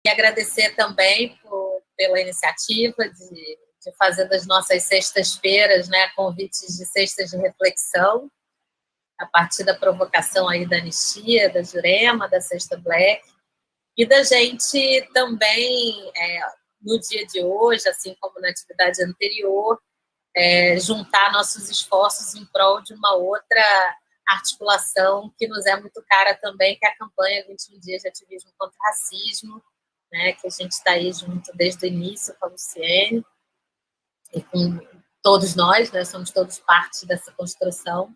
E agradecer também pela iniciativa de fazer das nossas sextas-feiras, né, convites de sextas de reflexão, a partir da provocação aí da Anistia, da Jurema, da Sexta Black, e da gente também, no dia de hoje, assim como na atividade anterior, juntar nossos esforços em prol de uma outra articulação que nos é muito cara também, que é a campanha 21 Dias de Ativismo contra o Racismo, né, que a gente está aí junto desde o início com a Luciene, e com todos nós, né, somos todos parte dessa construção,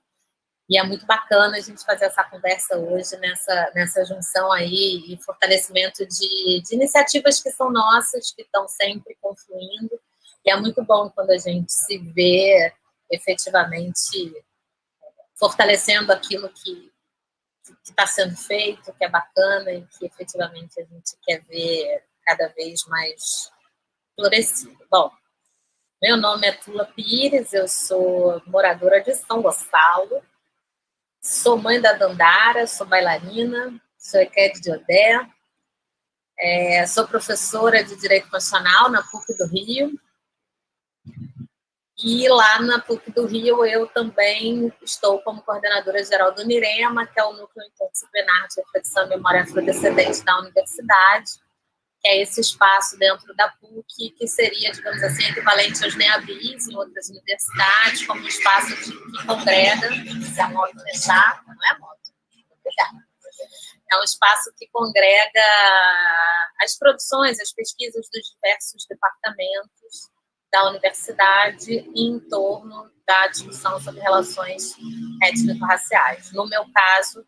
e é muito bacana a gente fazer essa conversa hoje nessa junção aí e fortalecimento de iniciativas que são nossas, que estão sempre confluindo, e é muito bom quando a gente se vê efetivamente fortalecendo aquilo que está sendo feito, que é bacana e que efetivamente a gente quer ver cada vez mais florescido. Bom, meu nome é Tula Pires, eu sou moradora de São Gonçalo, sou mãe da Dandara, sou bailarina, sou Equete de Odé, sou professora de Direito Constitucional na PUC do Rio, e lá na PUC do Rio eu também estou como coordenadora geral do NIREMA, que é o Núcleo Interdisciplinar de Reflexão e Memória Afrodescendente da Universidade, que é esse espaço dentro da PUC, que seria, digamos assim, equivalente aos NEABIs em outras universidades, como um espaço que congrega, se a moto deixar, não é moto, obrigada. É um espaço que congrega as produções, as pesquisas dos diversos departamentos da universidade em torno da discussão sobre relações étnico-raciais. No meu caso,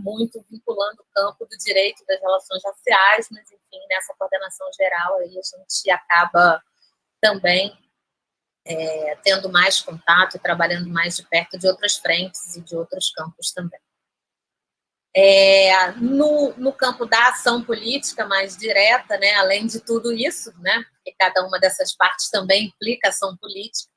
muito vinculando o campo do direito das relações raciais, mas, enfim, nessa coordenação geral aí a gente acaba também tendo mais contato e trabalhando mais de perto de outras frentes e de outros campos também. No campo da ação política mais direta, né, além de tudo isso, né, porque cada uma dessas partes também implica ação política,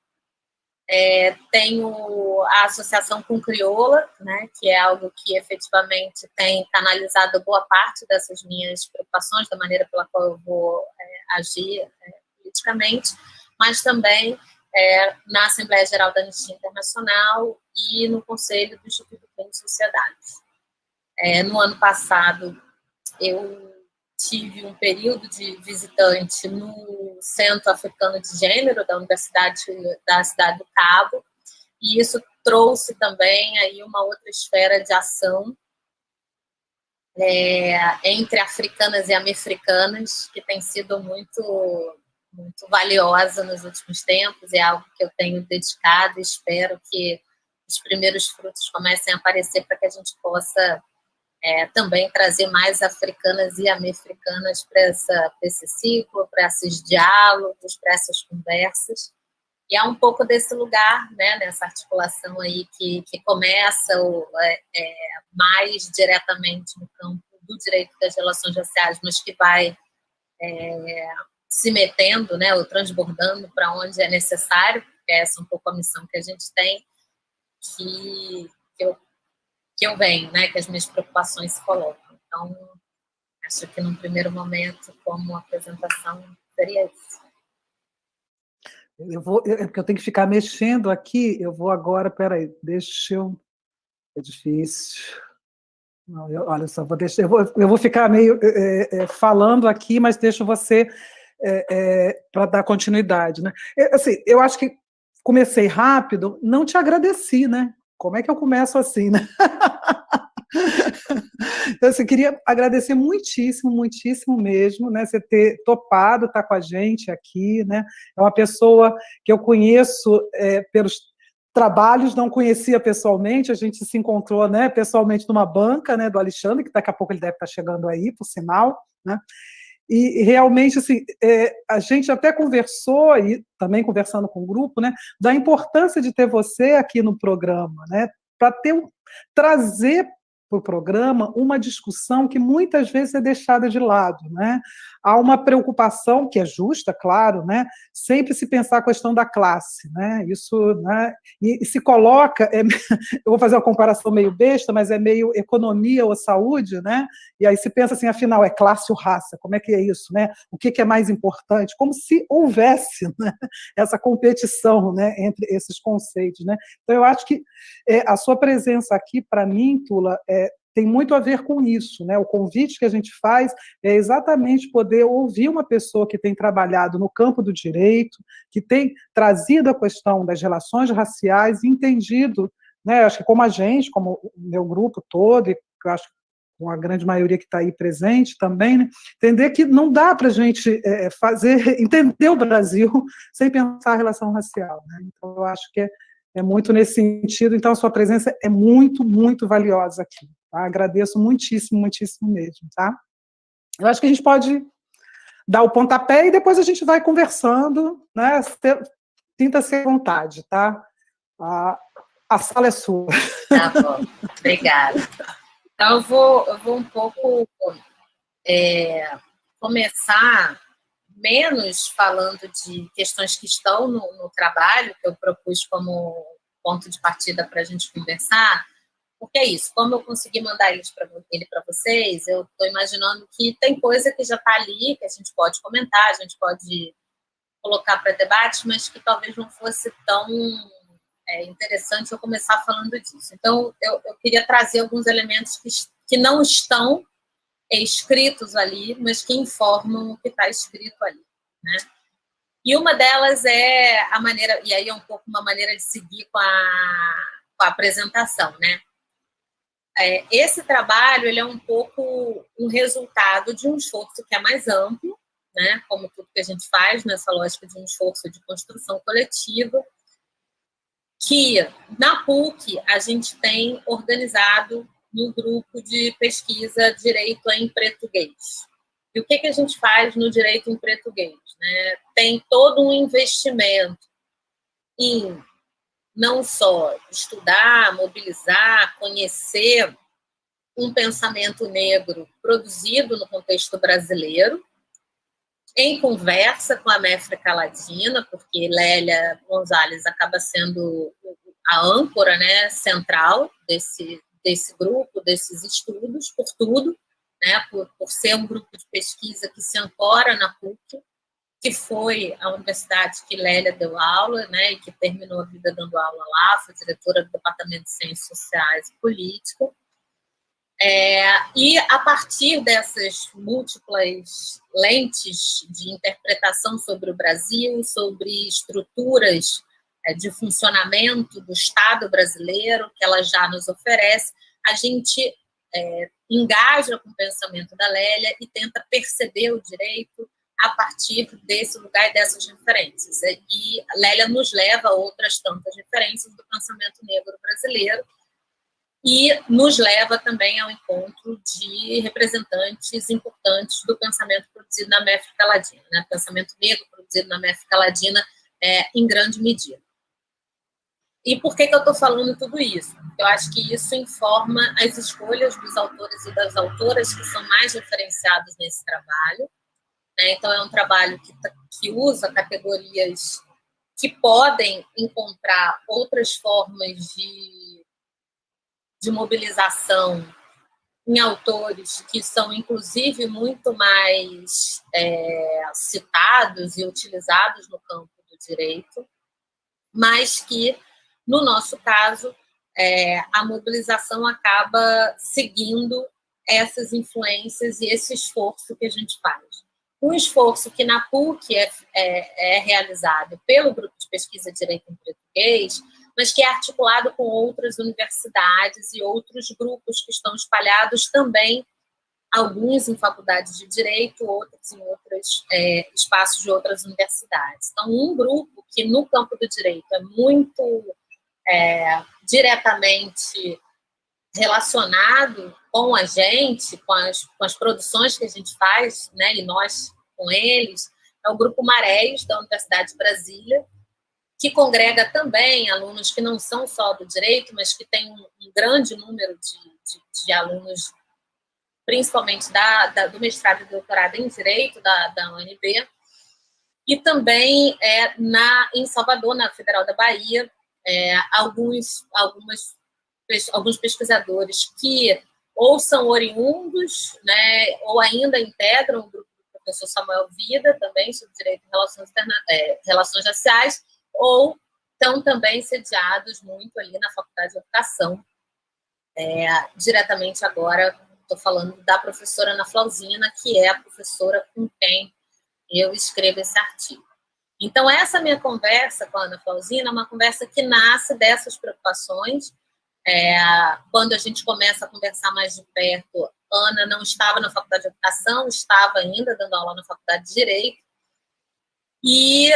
tenho a associação com Crioula, né, que é algo que efetivamente tem canalizado boa parte dessas minhas preocupações, da maneira pela qual eu vou agir politicamente, mas também na Assembleia Geral da Anistia Internacional e no Conselho do Instituto Crime e Sociedades. No ano passado, eu tive um período de visitante no Centro Africano de Gênero da Universidade da Cidade do Cabo, e isso trouxe também aí uma outra esfera de ação entre africanas e amefricanas, que tem sido muito, muito valiosa nos últimos tempos, é algo que eu tenho dedicado e espero que os primeiros frutos comecem a aparecer para que a gente possa também trazer mais africanas e amefricanas para esse ciclo, para esses diálogos, para essas conversas. E há um pouco desse lugar, né, nessa articulação aí que começa mais diretamente no campo do direito das relações raciais, mas que vai se metendo, né, ou transbordando para onde é necessário, porque essa é um pouco a missão que a gente tem, que eu venho, né, que as minhas preocupações se colocam. Então, acho que num primeiro momento, como apresentação, seria isso. Porque eu tenho que ficar mexendo aqui, eu vou agora, peraí, deixa eu... É difícil. Não, olha só, eu vou ficar meio falando aqui, mas deixo você para dar continuidade, né? Assim, eu acho que comecei rápido, não te agradeci, né? Como é que eu começo assim, né? Então, assim, queria agradecer muitíssimo, muitíssimo mesmo, né? Você ter topado estar com a gente aqui, né? É uma pessoa que eu conheço pelos trabalhos, não conhecia pessoalmente, a gente se encontrou, né, pessoalmente numa banca, né, do Alexandre, que daqui a pouco ele deve estar chegando aí, por sinal, né? E realmente, assim, a gente até conversou, e também conversando com o grupo, né, da importância de ter você aqui no programa, né, para trazer para o programa uma discussão que muitas vezes é deixada de lado, né? há uma preocupação, que é justa, claro, né, sempre se pensar a questão da classe, né, isso, né, e se coloca, eu vou fazer uma comparação meio besta, mas é meio economia ou saúde, né, e aí se pensa assim, afinal, é classe ou raça, como é que é isso, né, o que é mais importante, como se houvesse, né, essa competição, né, entre esses conceitos, né, então eu acho que a sua presença aqui, para mim, Tula, tem muito a ver com isso, né? O convite que a gente faz é exatamente poder ouvir uma pessoa que tem trabalhado no campo do direito, que tem trazido a questão das relações raciais, entendido, né? Acho que como a gente, como o meu grupo todo, e eu acho que com a grande maioria que está aí presente também, né? Entender que não dá para a gente entender o Brasil sem pensar a relação racial, né? Então, eu acho que é muito nesse sentido, então a sua presença é muito, muito valiosa aqui. Tá? Agradeço muitíssimo, muitíssimo mesmo. Tá? Eu acho que a gente pode dar o pontapé e depois a gente vai conversando, né? Sinta-se à vontade, tá? A sala é sua. Tá bom, obrigada. Então, eu vou um pouco começar menos falando de questões que estão no trabalho, que eu propus como ponto de partida para a gente conversar, porque é isso, como eu consegui mandar ele para vocês, eu estou imaginando que tem coisa que já está ali, que a gente pode comentar, a gente pode colocar para debate, mas que talvez não fosse tão interessante eu começar falando disso. Então, eu queria trazer alguns elementos que não estão escritos ali, mas que informam o que está escrito ali, né? E uma delas é a maneira, e aí é um pouco uma maneira de seguir com a apresentação, né? Esse trabalho ele é um pouco um resultado de um esforço que é mais amplo, né? Como tudo que a gente faz nessa lógica de um esforço de construção coletiva, que na PUC a gente tem organizado no grupo de pesquisa Direito em Português. E o que a gente faz no Direito em Português? Né? Tem todo um investimento em não só estudar, mobilizar, conhecer um pensamento negro produzido no contexto brasileiro, em conversa com a América Latina, porque Lélia Gonzalez acaba sendo a âncora, né, central desse grupo, desses estudos, por tudo, né, por ser um grupo de pesquisa que se ancora na PUC, que foi a universidade que Lélia deu aula, né, e que terminou a vida dando aula lá, foi diretora do Departamento de Ciências Sociais e Política. E a partir dessas múltiplas lentes de interpretação sobre o Brasil, sobre estruturas de funcionamento do Estado brasileiro, que ela já nos oferece, a gente engaja com o pensamento da Lélia e tenta perceber o direito a partir desse lugar e dessas referências. E Lélia nos leva a outras tantas referências do pensamento negro brasileiro, e nos leva também ao encontro de representantes importantes do pensamento produzido na América Latina, né? Pensamento negro produzido na América Latina em grande medida. E por que eu estou falando tudo isso? Eu acho que isso informa as escolhas dos autores e das autoras que são mais referenciados nesse trabalho, né? Então, é um trabalho que usa categorias que podem encontrar outras formas de mobilização em autores que são, inclusive, muito mais citados e utilizados no campo do direito, mas que, no nosso caso, a mobilização acaba seguindo essas influências e esse esforço que a gente faz. Um esforço que na PUC é realizado pelo Grupo de Pesquisa Direito em Português, mas que é articulado com outras universidades e outros grupos que estão espalhados também, alguns em faculdades de direito, outros em outros espaços de outras universidades. Então, um grupo que no campo do direito é muito diretamente relacionado com a gente, com as produções que a gente faz, né, e nós com eles, é o Grupo Marés, da Universidade de Brasília, que congrega também alunos que não são só do direito, mas que tem um grande número de alunos principalmente do mestrado e doutorado em Direito da UNB, e também em Salvador, na Federal da Bahia, alguns pesquisadores que ou são oriundos, né, ou ainda integram o grupo do professor Samuel Vida, também sobre Direito e Relações Raciais, ou estão também sediados muito ali na Faculdade de Educação. Diretamente agora, estou falando da professora Ana Flauzina, que é a professora com quem eu escrevo esse artigo. Então, essa minha conversa com a Ana Flauzina é uma conversa que nasce dessas preocupações. Quando a gente começa a conversar mais de perto, Ana não estava na Faculdade de Educação, estava ainda dando aula na Faculdade de Direito, e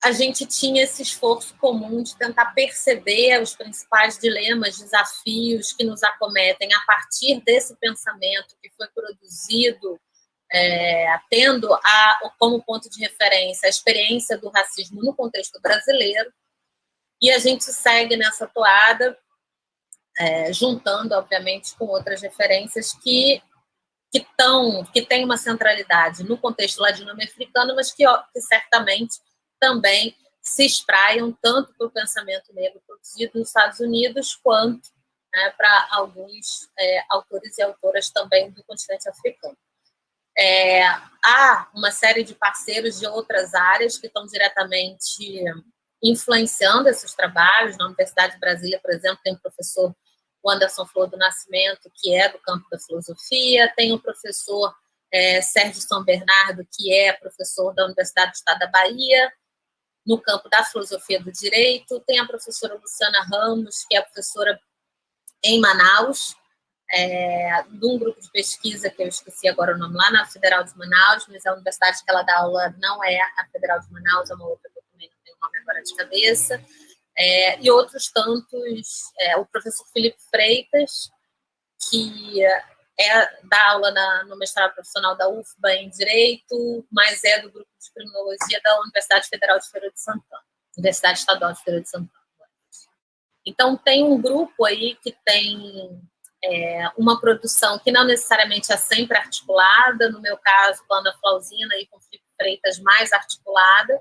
a gente tinha esse esforço comum de tentar perceber os principais dilemas, desafios que nos acometem a partir desse pensamento que foi produzido tendo como ponto de referência a experiência do racismo no contexto brasileiro, e a gente segue nessa toada, juntando, obviamente, com outras referências que têm uma centralidade no contexto latino-americano, mas que certamente também se espraiam tanto para o pensamento negro produzido nos Estados Unidos, quanto para alguns autores e autoras também do continente africano. Há uma série de parceiros de outras áreas que estão diretamente influenciando esses trabalhos. Na Universidade de Brasília, por exemplo, tem o professor Anderson Flor do Nascimento, que é do campo da filosofia, tem o professor Sérgio São Bernardo, que é professor da Universidade do Estado da Bahia, no campo da filosofia do direito, tem a professora Luciana Ramos, que é professora em Manaus, de um grupo de pesquisa, que eu esqueci agora o nome, lá na Federal de Manaus, mas a universidade que ela dá aula não é a Federal de Manaus, é uma outra que eu também não tenho o nome agora de cabeça, e outros tantos, o professor Felipe Freitas, que dá aula no mestrado profissional da UFBA em Direito, mas é do grupo de Criminologia da Universidade Federal de Feira de Santana, Universidade Estadual de Feira de Santana. Então, tem um grupo aí que tem uma produção que não necessariamente é sempre articulada, no meu caso, com a Ana Flauzina e com o Felipe Freitas, mais articulada,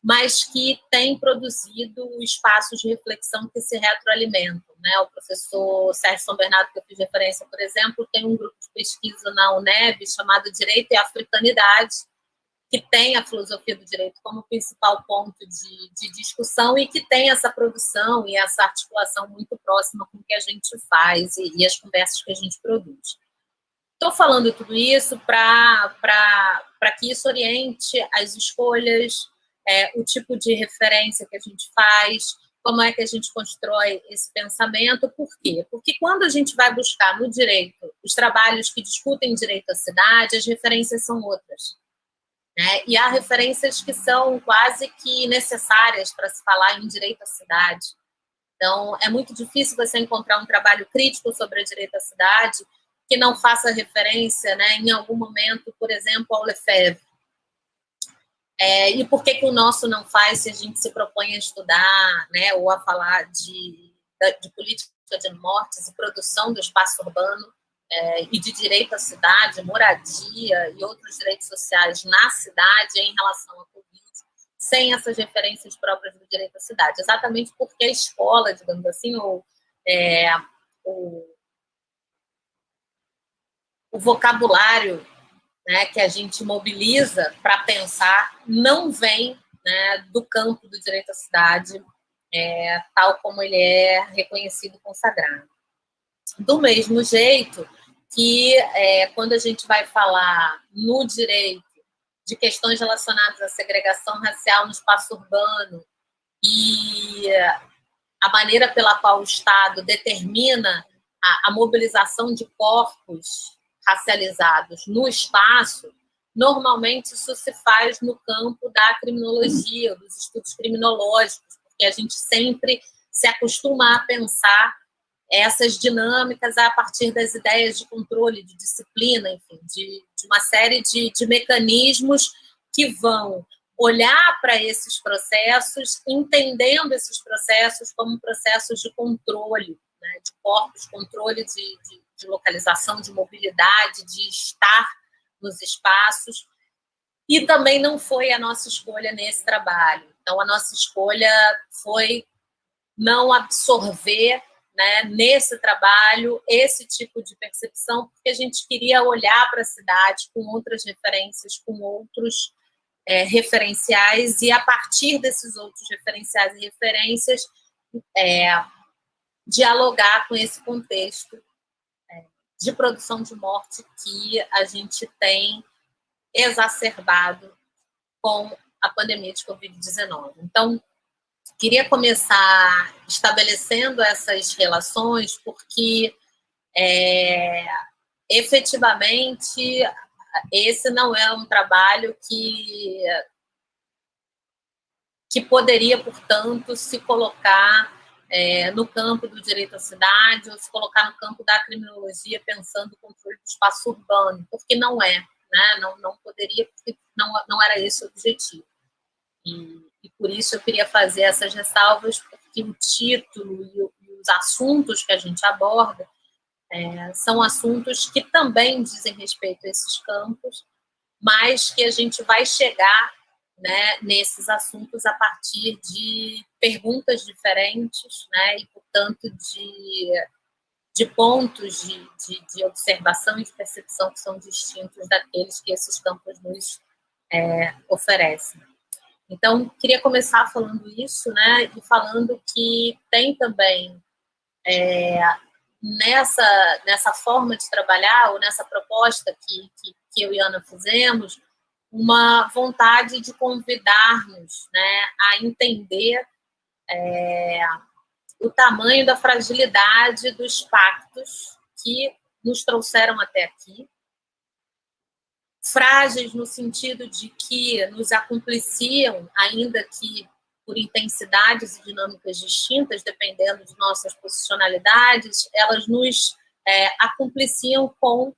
mas que tem produzido espaços de reflexão que se retroalimentam, né? O professor Sérgio São Bernardo, que eu fiz referência, por exemplo, tem um grupo de pesquisa na UNEB chamado Direito e Africanidade, que tem a filosofia do direito como principal ponto de discussão e que tem essa produção e essa articulação muito próxima com o que a gente faz e as conversas que a gente produz. Estou falando tudo isso para que isso oriente as escolhas, o tipo de referência que a gente faz, como é que a gente constrói esse pensamento. Por quê? Porque quando a gente vai buscar no direito os trabalhos que discutem direito à cidade, as referências são outras. E há referências que são quase que necessárias para se falar em direito à cidade. Então, é muito difícil você encontrar um trabalho crítico sobre a direito à cidade que não faça referência, em algum momento, por exemplo, ao Lefebvre. E por que o nosso não faz se a gente se propõe a estudar, ou a falar de política de mortes e produção do espaço urbano, e de direito à cidade, moradia e outros direitos sociais na cidade em relação à Covid, sem essas referências próprias do direito à cidade. Exatamente porque a escola, digamos assim, ou o vocabulário, que a gente mobiliza para pensar não vem, do campo do direito à cidade, tal como ele é reconhecido e consagrado. Do mesmo jeito que quando a gente vai falar no direito de questões relacionadas à segregação racial no espaço urbano e a maneira pela qual o Estado determina a mobilização de corpos racializados no espaço, normalmente isso se faz no campo da criminologia, dos estudos criminológicos, porque a gente sempre se acostuma a pensar essas dinâmicas a partir das ideias de controle, de disciplina, enfim, de uma série de mecanismos que vão olhar para esses processos, entendendo esses processos como processos de controle, de corpos, controle de localização, de mobilidade, de estar nos espaços, e também não foi a nossa escolha nesse trabalho. Então, a nossa escolha foi não absorver, né, nesse trabalho esse tipo de percepção, porque a gente queria olhar para a cidade com outras referências, com outros referenciais, e a partir desses outros referenciais e referências, dialogar com esse contexto de produção de morte que a gente tem exacerbado com a pandemia de Covid-19. Então, queria começar estabelecendo essas relações, porque efetivamente esse não é um trabalho que poderia, portanto, se colocar no campo do direito à cidade ou se colocar no campo da criminologia pensando o controle do espaço urbano, porque não é, né? Não poderia, porque não era esse o objetivo. E por isso eu queria fazer essas ressalvas, porque o título e os assuntos que a gente aborda são assuntos que também dizem respeito a esses campos, mas que a gente vai chegar, né, nesses assuntos a partir de perguntas diferentes, né, e, portanto, de pontos de observação e de percepção que são distintos daqueles que esses campos nos oferecem. Então, queria começar falando isso, né, e falando que tem também nessa forma de trabalhar, ou nessa proposta que eu e Ana fizemos, uma vontade de convidar-nos, né, a entender o tamanho da fragilidade dos pactos que nos trouxeram até aqui, frágeis no sentido de que nos acompliciam, ainda que por intensidades e dinâmicas distintas, dependendo de nossas posicionalidades, elas nos acompliciam com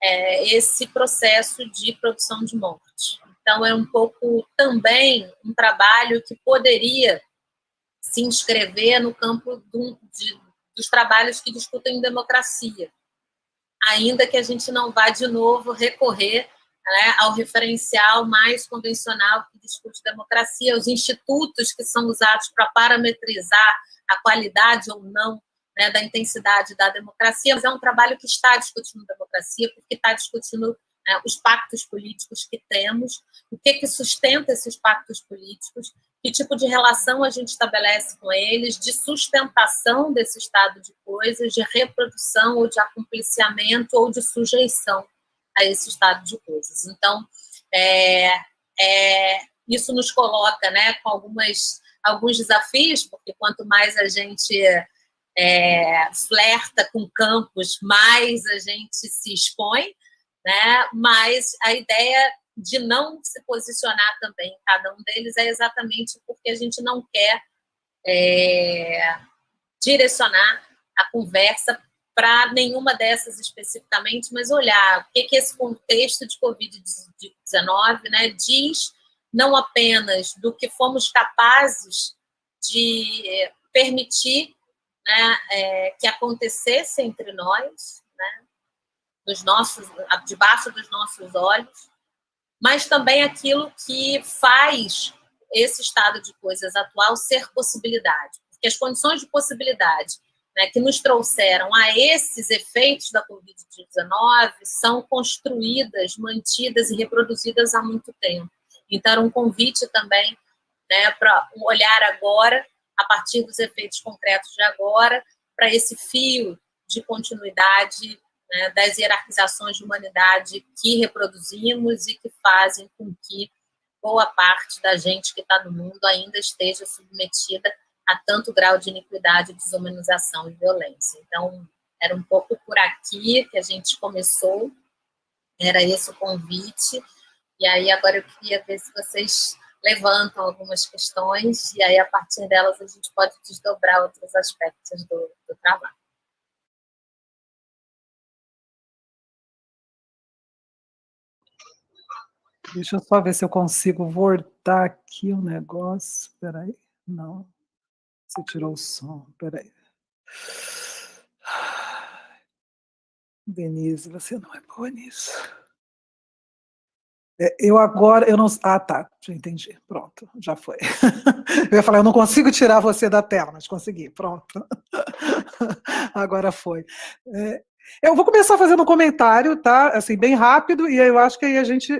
esse processo de produção de morte. Então, é um pouco também um trabalho que poderia se inscrever no campo dos trabalhos que discutem democracia, ainda que a gente não vá de novo recorrer, né, ao referencial mais convencional que discute democracia, os institutos que são usados para parametrizar a qualidade ou não, né, da intensidade da democracia, mas é um trabalho que está discutindo democracia, porque está discutindo os pactos políticos que temos, o que sustenta esses pactos políticos, que tipo de relação a gente estabelece com eles, de sustentação desse estado de coisas, de reprodução ou de acompliciamento ou de sujeição a esse estado de coisas. Então, isso nos coloca, né, com alguns desafios, porque quanto mais a gente flerta com campos, mais a gente se expõe, né? Mas a ideia de não se posicionar também em cada um deles é exatamente porque a gente não quer direcionar a conversa para nenhuma dessas especificamente, mas olhar o que esse contexto de Covid-19, né, diz, não apenas do que fomos capazes de permitir, né, que acontecesse entre nós, né, debaixo dos nossos olhos, mas também aquilo que faz esse estado de coisas atual ser possibilidade. Porque as condições de possibilidade, né, que nos trouxeram a esses efeitos da Covid-19 são construídas, mantidas e reproduzidas há muito tempo. Então, era um convite também, né, para olhar agora, a partir dos efeitos concretos de agora, para esse fio de continuidade, né, das hierarquizações de humanidade que reproduzimos e que fazem com que boa parte da gente que está no mundo ainda esteja submetida a tanto grau de iniquidade, desumanização e violência. Então, era um pouco por aqui que a gente começou, era esse o convite, e aí agora eu queria ver se vocês levantam algumas questões, e aí a partir delas a gente pode desdobrar outros aspectos do trabalho. Deixa eu só ver se eu consigo voltar aqui o negócio. Espera aí. Não. Você tirou o som. Espera aí. Denise, você não é boa nisso. Eu agora, eu não... Ah, tá, já entendi, pronto, já foi. Eu ia falar, eu não consigo tirar você da tela, mas consegui, pronto. Agora foi. Eu vou começar fazendo um comentário, tá? Assim, bem rápido, e eu acho que aí a gente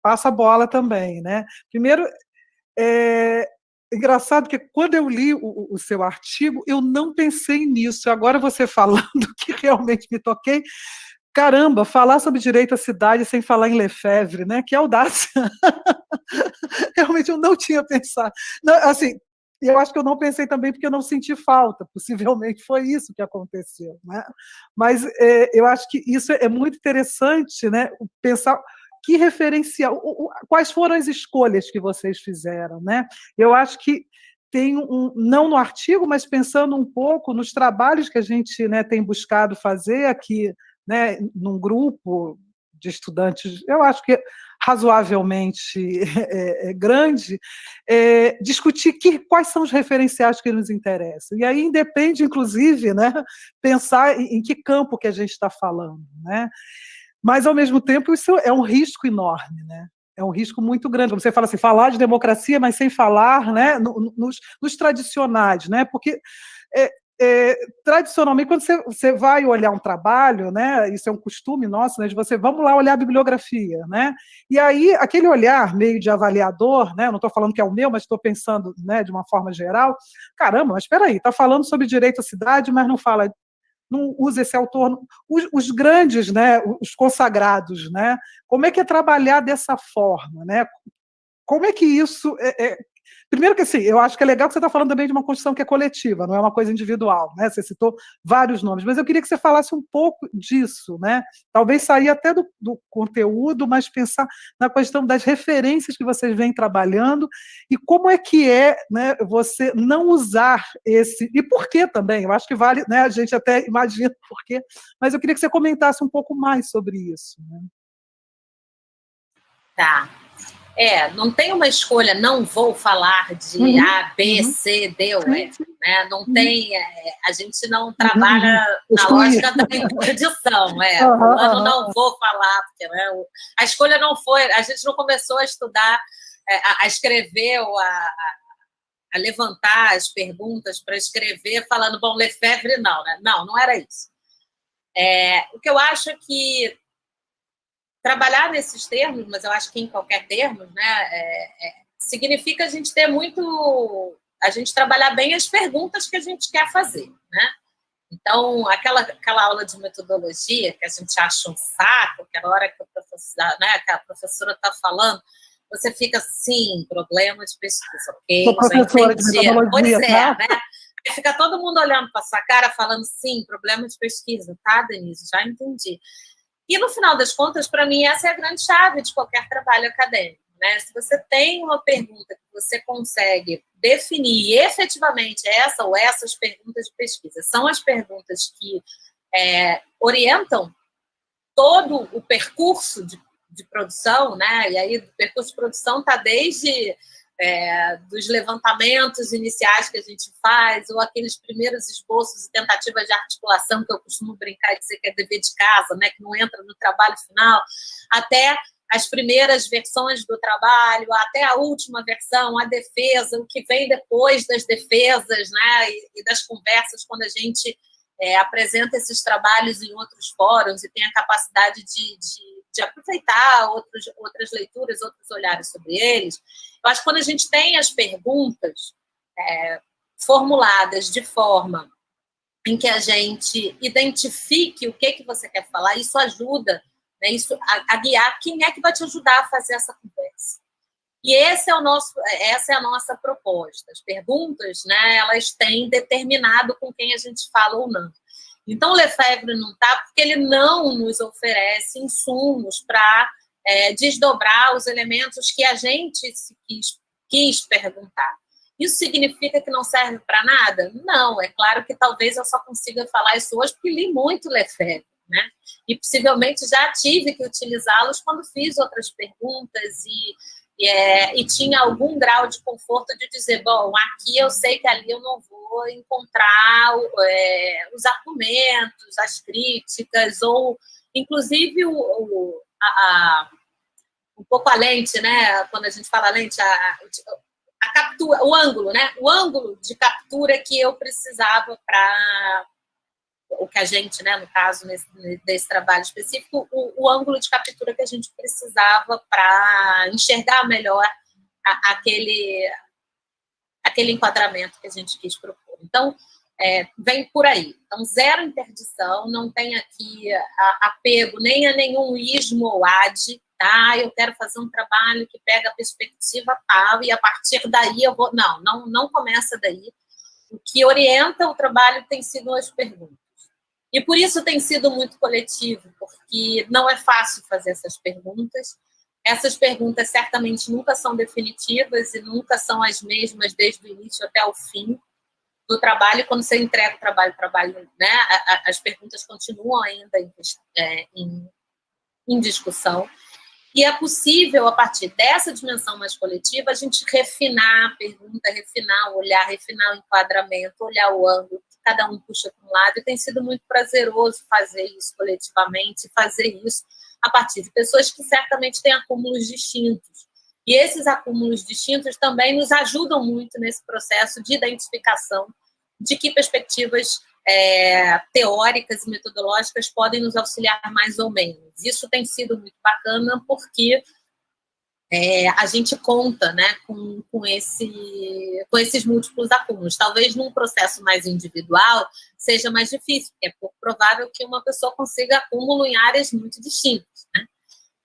passa a bola também, né? Primeiro, engraçado que quando eu li o seu artigo, eu não pensei nisso. Agora você falando que realmente me toquei. Caramba, falar sobre direito à cidade sem falar em Lefebvre, né? Que audácia! Realmente eu não tinha pensado. Não, assim, eu acho que eu não pensei também porque eu não senti falta. Possivelmente foi isso que aconteceu, né? Mas eu acho que isso é muito interessante, né? Pensar que referencial, quais foram as escolhas que vocês fizeram, né? Eu acho que tem não no artigo, mas pensando um pouco nos trabalhos que a gente, né, tem buscado fazer aqui, né, num grupo de estudantes, eu acho que razoavelmente grande, discutir quais são os referenciais que nos interessam. E aí independe, inclusive, né, pensar em que campo que a gente está falando, né? Mas, ao mesmo tempo, isso é um risco enorme, né? É um risco muito grande. Você fala assim, falar de democracia, mas sem falar, né, nos tradicionais, né? Porque tradicionalmente, quando você vai olhar um trabalho, né, isso é um costume nosso, né, de você, vamos lá olhar a bibliografia, né, e aí aquele olhar meio de avaliador, né, não estou falando que é o meu, mas estou pensando, né, de uma forma geral, caramba, mas espera aí, está falando sobre direito à cidade, mas não usa esse autor, os grandes, né, os consagrados, né, como é que é trabalhar dessa forma, né, como é que isso primeiro que assim, eu acho que é legal que você está falando também de uma construção que é coletiva, não é uma coisa individual, né? Você citou vários nomes, mas eu queria que você falasse um pouco disso, né? Talvez sair até do conteúdo, mas pensar na questão das referências que vocês vêm trabalhando e como é que né, você não usar esse... E por que também? Eu acho que vale, né, a gente até imagina por quê, mas eu queria que você comentasse um pouco mais sobre isso. Né? Tá. Não tem uma escolha, não vou falar de A, B, C, D ou E. Né? Não tem, a gente não trabalha na lógica da interdição. Fulano não vou falar, porque né, a escolha não foi, a gente não começou a estudar, a escrever ou a levantar as perguntas para escrever falando, bom, Lefebvre não, né? Não era isso. O que eu acho é que trabalhar nesses termos, mas eu acho que em qualquer termo, né, significa a gente ter a gente trabalhar bem as perguntas que a gente quer fazer, né? Então, aquela aula de metodologia que a gente acha um saco, aquela hora que a professora está falando, você fica assim, problema de pesquisa, ok? Sou professora de metodologia, pois tá? né? Aí fica todo mundo olhando para sua cara, falando sim, problema de pesquisa, tá, Denise? Já entendi. E, no final das contas, para mim, essa é a grande chave de qualquer trabalho acadêmico. Né? Se você tem uma pergunta que você consegue definir efetivamente essa ou essas perguntas de pesquisa, são as perguntas que orientam todo o percurso de produção, né? E aí o percurso de produção está desde dos levantamentos iniciais que a gente faz, ou aqueles primeiros esboços e tentativas de articulação, que eu costumo brincar e dizer que é dever de casa, né, que não entra no trabalho final, até as primeiras versões do trabalho, até a última versão, a defesa, o que vem depois das defesas, né, e das conversas, quando a gente apresenta esses trabalhos em outros fóruns e tem a capacidade de aproveitar outras leituras, outros olhares sobre eles. Eu acho que quando a gente tem as perguntas formuladas de forma em que a gente identifique o que você quer falar, isso ajuda, né, isso a guiar quem é que vai te ajudar a fazer essa conversa. E essa é a nossa proposta. As perguntas, né, elas têm determinado com quem a gente fala ou não. Então, o Lefebvre não está porque ele não nos oferece insumos para desdobrar os elementos que a gente quis perguntar. Isso significa que não serve para nada? Não, é claro que talvez eu só consiga falar isso hoje porque li muito Lefebvre, né? E possivelmente já tive que utilizá-los quando fiz outras perguntas e tinha algum grau de conforto de dizer, bom, aqui eu sei que ali eu não vou encontrar os argumentos, as críticas, ou inclusive um pouco a lente, né? Quando a gente fala lente, a captura, o ângulo, né? O ângulo de captura que eu precisava para o que a gente, né, no caso desse trabalho específico, o ângulo de captura que a gente precisava para enxergar melhor aquele enquadramento que a gente quis propor. Então, vem por aí. Então, zero interdição, não tem aqui apego nem a nenhum ismo ou ad, tá? Eu quero fazer um trabalho que pega a perspectiva tal e a partir daí eu vou... Não começa daí. O que orienta o trabalho tem sido as perguntas. E por isso tem sido muito coletivo, porque não é fácil fazer essas perguntas. Essas perguntas certamente nunca são definitivas e nunca são as mesmas desde o início até o fim do trabalho. Quando você entrega o trabalho, né, as perguntas continuam ainda em discussão. E é possível, a partir dessa dimensão mais coletiva, a gente refinar a pergunta, refinar o olhar, refinar o enquadramento, olhar o ângulo, que cada um puxa para um lado, e tem sido muito prazeroso fazer isso coletivamente, fazer isso a partir de pessoas que certamente têm acúmulos distintos. E esses acúmulos distintos também nos ajudam muito nesse processo de identificação de que perspectivas teóricas e metodológicas podem nos auxiliar mais ou menos. Isso tem sido muito bacana porque a gente conta, né, com esses múltiplos acúmulos. Talvez num processo mais individual seja mais difícil, porque é pouco provável que uma pessoa consiga acúmulo em áreas muito distintas, né?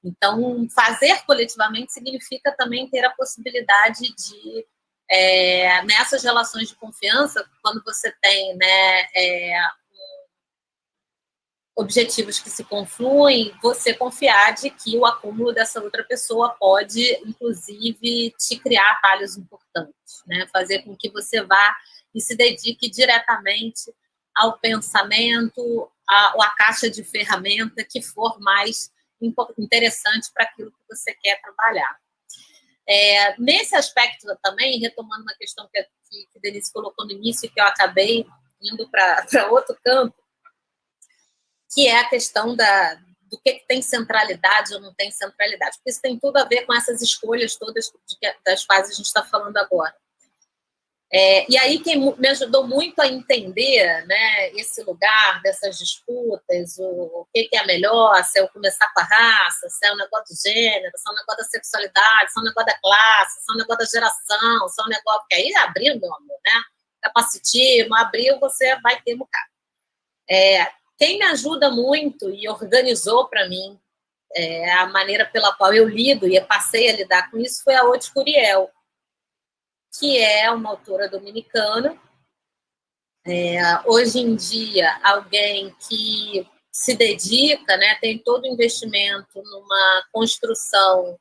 Então, fazer coletivamente significa também ter a possibilidade de, nessas relações de confiança, quando você tem, né, objetivos que se confluem, você confiar de que o acúmulo dessa outra pessoa pode, inclusive, te criar atalhos importantes, né? Fazer com que você vá e se dedique diretamente ao pensamento, à caixa de ferramenta que for mais interessante para aquilo que você quer trabalhar. Nesse aspecto também, retomando uma questão que Denise colocou no início, que eu acabei indo para outro campo, que é a questão do que tem centralidade ou não tem centralidade. Porque isso tem tudo a ver com essas escolhas todas das quais a gente está falando agora. E aí quem me ajudou muito a entender, né, esse lugar dessas disputas, o que é melhor, se eu começar com a raça, se é um negócio do gênero, se é um negócio da sexualidade, se é um negócio da classe, se é um negócio da geração, se é um negócio... Porque aí abriu, meu amor, né? Capacitismo, abriu, você vai ter um bocado. Quem me ajuda muito e organizou para mim a maneira pela qual eu lido e passei a lidar com isso foi a Oti Curiel, que é uma autora dominicana. Hoje em dia, alguém que se dedica, né, tem todo o investimento numa construção,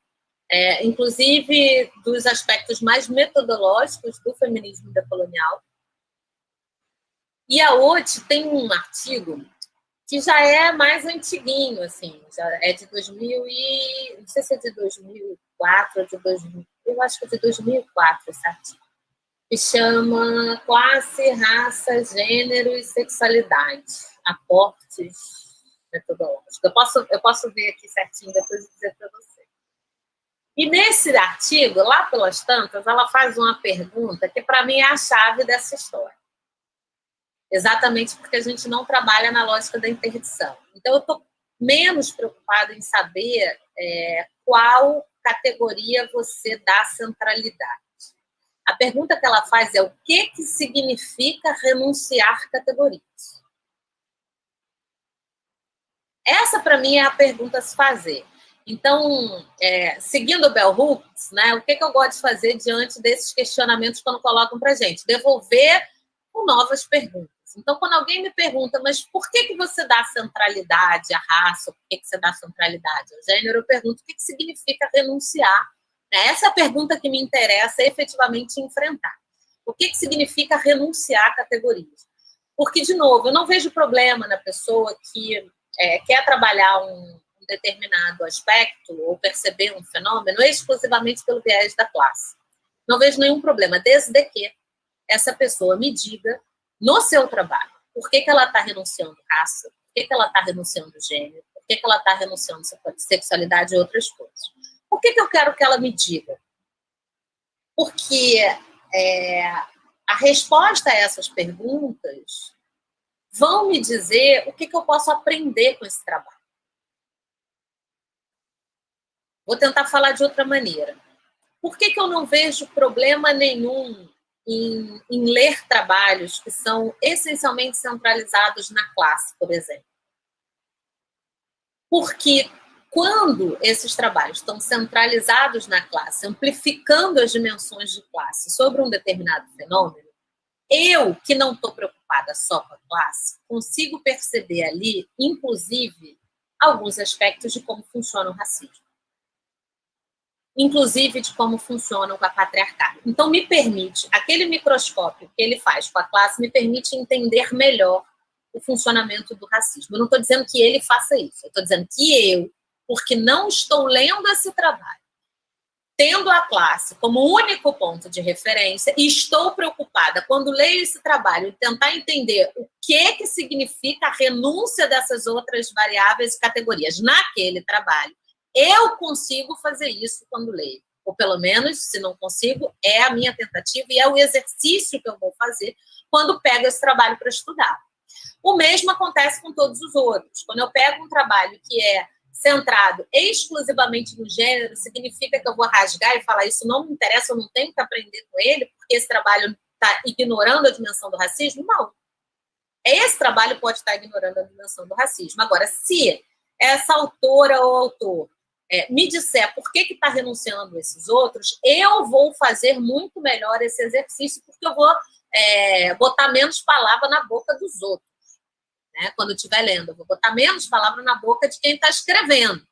inclusive dos aspectos mais metodológicos do feminismo decolonial. E a Oti tem um artigo que já é mais antiguinho, assim, já é de 2000 e... não sei se é de 2004 ou de 2000, eu acho que é de 2004, esse artigo, que chama Classe, Raça, Gênero e Sexualidade, aportes metodológicos. Eu posso ver aqui certinho, depois e dizer para você. E nesse artigo, lá pelas tantas, ela faz uma pergunta que, para mim, é a chave dessa história. Exatamente porque a gente não trabalha na lógica da interdição. Então, eu estou menos preocupada em saber qual categoria você dá centralidade. A pergunta que ela faz é o que significa renunciar categorias? Essa, para mim, é a pergunta a se fazer. Então, seguindo o Bell Hooks, né, o que eu gosto de fazer diante desses questionamentos quando colocam para a gente? Devolver com novas perguntas. Então, quando alguém me pergunta, mas por que você dá centralidade à raça, por que você dá centralidade ao gênero, eu pergunto o que significa renunciar. Essa é a pergunta que me interessa efetivamente enfrentar. O que significa renunciar a categorias? Porque, de novo, eu não vejo problema na pessoa que quer trabalhar um um determinado aspecto ou perceber um fenômeno exclusivamente pelo viés da classe. Não vejo nenhum problema, desde que essa pessoa me diga, no seu trabalho, por que ela está renunciando raça, por que ela está renunciando gênero, por que ela está renunciando sexualidade e outras coisas. Por que eu quero que ela me diga? Porque a resposta a essas perguntas vão me dizer o que eu posso aprender com esse trabalho. Vou tentar falar de outra maneira. Por que eu não vejo problema nenhum em ler trabalhos que são essencialmente centralizados na classe, por exemplo? Porque quando esses trabalhos estão centralizados na classe, amplificando as dimensões de classe sobre um determinado fenômeno, eu, que não estou preocupada só com a classe, consigo perceber ali, inclusive, alguns aspectos de como funciona o racismo. Inclusive de como funciona o patriarcado. Então, me permite, aquele microscópio que ele faz com a classe, me permite entender melhor o funcionamento do racismo. Eu não estou dizendo que ele faça isso, eu estou dizendo que eu, porque não estou lendo esse trabalho, tendo a classe como único ponto de referência, e estou preocupada, quando leio esse trabalho, em tentar entender o que significa a renúncia dessas outras variáveis e categorias naquele trabalho. Eu consigo fazer isso quando leio. Ou, pelo menos, se não consigo, é a minha tentativa e é o exercício que eu vou fazer quando pego esse trabalho para estudar. O mesmo acontece com todos os outros. Quando eu pego um trabalho que é centrado exclusivamente no gênero, significa que eu vou rasgar e falar isso não me interessa, eu não tenho que aprender com ele, porque esse trabalho está ignorando a dimensão do racismo? Não. Esse trabalho pode estar ignorando a dimensão do racismo. Agora, se essa autora ou autor me disser por que está renunciando esses outros, eu vou fazer muito melhor esse exercício, porque eu vou botar menos palavra na boca dos outros. Né? Quando eu estiver lendo, eu vou botar menos palavra na boca de quem está escrevendo.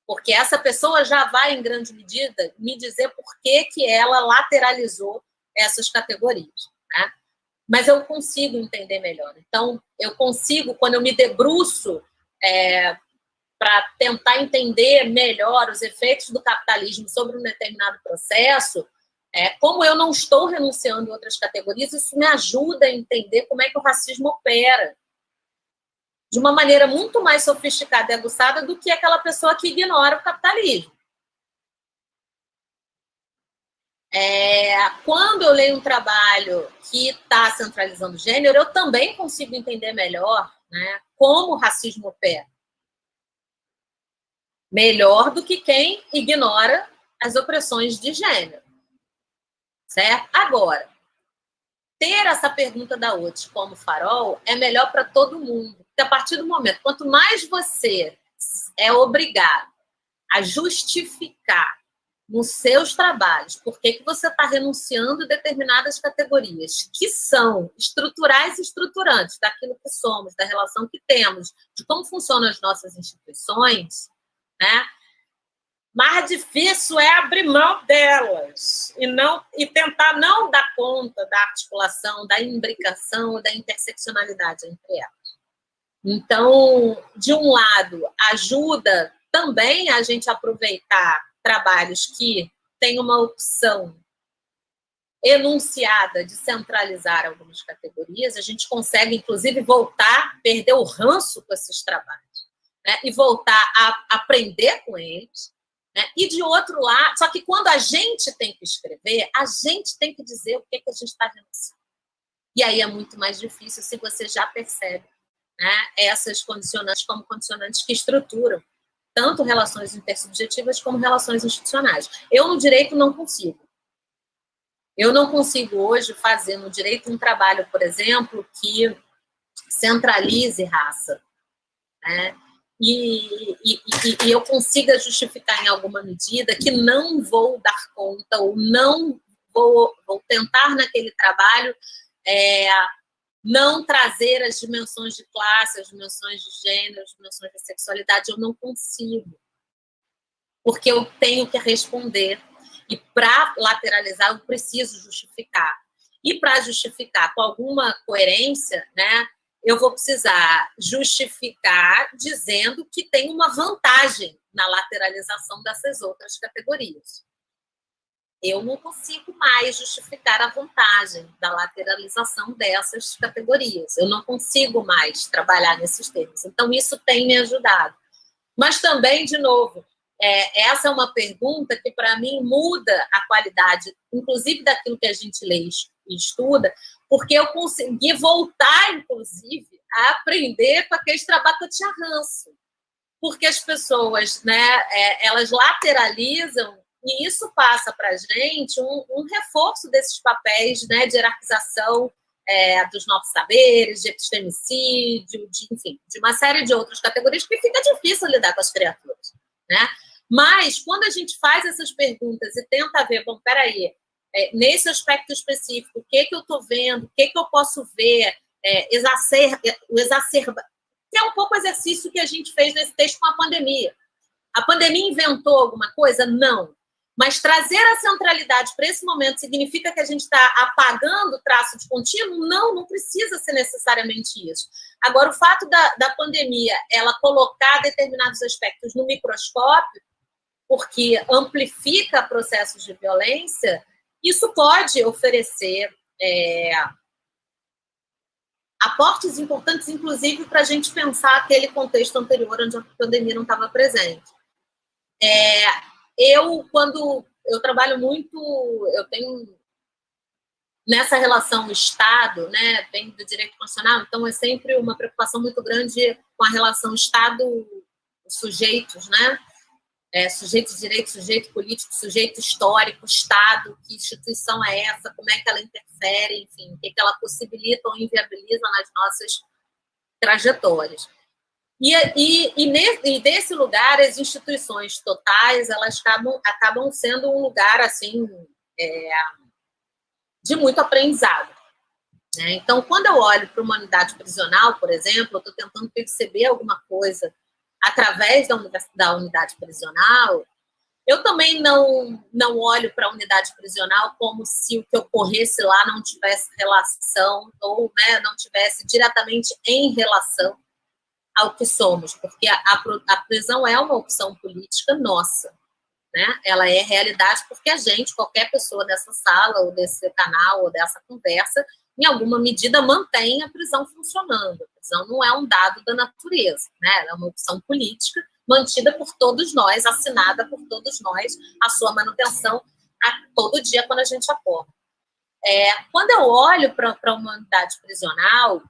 Porque essa pessoa já vai, em grande medida, me dizer por que ela lateralizou essas categorias. Né? Mas eu consigo entender melhor. Então, eu consigo, quando eu me debruço para tentar entender melhor os efeitos do capitalismo sobre um determinado processo, como eu não estou renunciando a outras categorias, isso me ajuda a entender como é que o racismo opera de uma maneira muito mais sofisticada e aguçada do que aquela pessoa que ignora o capitalismo. Quando eu leio um trabalho que está centralizando gênero, eu também consigo entender melhor, né, como o racismo opera. Melhor do que quem ignora as opressões de gênero. Certo? Agora, ter essa pergunta da OUT como farol é melhor para todo mundo. Porque a partir do momento, quanto mais você é obrigado a justificar nos seus trabalhos por que você está renunciando a determinadas categorias que são estruturais e estruturantes daquilo que somos, da relação que temos, de como funcionam as nossas instituições, né? Mais difícil é abrir mão delas e tentar não dar conta da articulação, da imbricação, da interseccionalidade entre elas. Então, de um lado, ajuda também a gente aproveitar trabalhos que têm uma opção enunciada de centralizar algumas categorias, a gente consegue, inclusive, voltar, perder o ranço com esses trabalhos, né? E voltar a aprender com eles. E de outro lado, só que quando a gente tem que escrever, a gente tem que dizer o que a gente está renunciando. E aí é muito mais difícil se você já percebe, né, essas condicionantes como condicionantes que estruturam tanto relações intersubjetivas como relações institucionais. Eu, no direito, não consigo. Eu não consigo hoje fazer no direito um trabalho, por exemplo, que centralize raça, né? E eu consiga justificar em alguma medida que não vou dar conta ou não vou tentar naquele trabalho não trazer as dimensões de classe, as dimensões de gênero, as dimensões de sexualidade. Eu não consigo, porque eu tenho que responder. E para lateralizar, eu preciso justificar. E para justificar com alguma coerência, né, eu vou precisar justificar dizendo que tem uma vantagem na lateralização dessas outras categorias. Eu não consigo mais justificar a vantagem da lateralização dessas categorias. Eu não consigo mais trabalhar nesses termos. Então, isso tem me ajudado. Mas também, de novo, essa é uma pergunta que, para mim, muda a qualidade, inclusive daquilo que a gente lê e estuda, porque eu consegui voltar, inclusive, a aprender com aqueles trabalhos que eu tinha ranço. Porque as pessoas, né, elas lateralizam, e isso passa para a gente um reforço desses papéis, né, de hierarquização dos novos saberes, de epistemicídio, enfim, de uma série de outras categorias que fica difícil lidar com as criaturas, né? Mas, quando a gente faz essas perguntas e tenta ver, bom, peraí, nesse aspecto específico, o que eu estou vendo, o que eu posso ver, o exacerba, que é um pouco o exercício que a gente fez nesse texto com a pandemia. A pandemia inventou alguma coisa? Não. Mas trazer a centralidade para esse momento significa que a gente está apagando o traço de contínuo? Não, não precisa ser necessariamente isso. Agora, o fato da pandemia, ela colocar determinados aspectos no microscópio, porque amplifica processos de violência, isso pode oferecer aportes importantes, inclusive, para a gente pensar aquele contexto anterior onde a pandemia não estava presente. Quando eu trabalho muito, eu tenho nessa relação Estado, né, vem do direito constitucional, então é sempre uma preocupação muito grande com a relação Estado-sujeitos, né? Sujeito de direito, sujeito político, sujeito histórico, Estado, que instituição é essa, como é que ela interfere, enfim, o que ela possibilita ou inviabiliza nas nossas trajetórias. E desse lugar, as instituições totais, elas acabam sendo um lugar, assim, de muito aprendizado, né? Então, quando eu olho para uma unidade prisional, por exemplo, eu estou tentando perceber alguma coisa através da unidade prisional, eu também não olho para a unidade prisional como se o que ocorresse lá não tivesse relação, ou, né, não tivesse diretamente em relação ao que somos, porque a prisão é uma opção política nossa, né? Ela é realidade porque a gente, qualquer pessoa dessa sala, ou desse canal, ou dessa conversa, em alguma medida mantém a prisão funcionando. A prisão não é um dado da natureza, né? Ela é uma opção política mantida por todos nós, assinada por todos nós, a sua manutenção todo dia quando a gente acorda. Quando eu olho para uma unidade prisional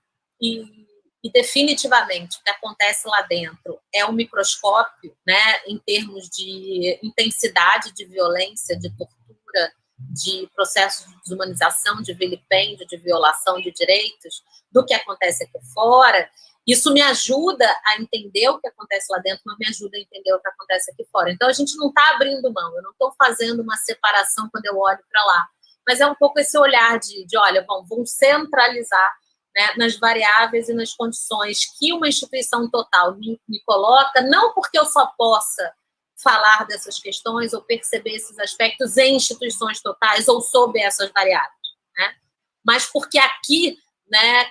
e definitivamente o que acontece lá dentro é um microscópio, né, em termos de intensidade de violência, de tortura, de processos de desumanização, de vilipêndio, de violação de direitos, do que acontece aqui fora, isso me ajuda a entender o que acontece lá dentro, mas me ajuda a entender o que acontece aqui fora. Então, a gente não está abrindo mão, eu não estou fazendo uma separação quando eu olho para lá, mas é um pouco esse olhar de olha, vamos centralizar, né, nas variáveis e nas condições que uma instituição total me coloca, não porque eu só possa falar dessas questões ou perceber esses aspectos em instituições totais ou sob essas variáveis, né, mas porque aqui, né,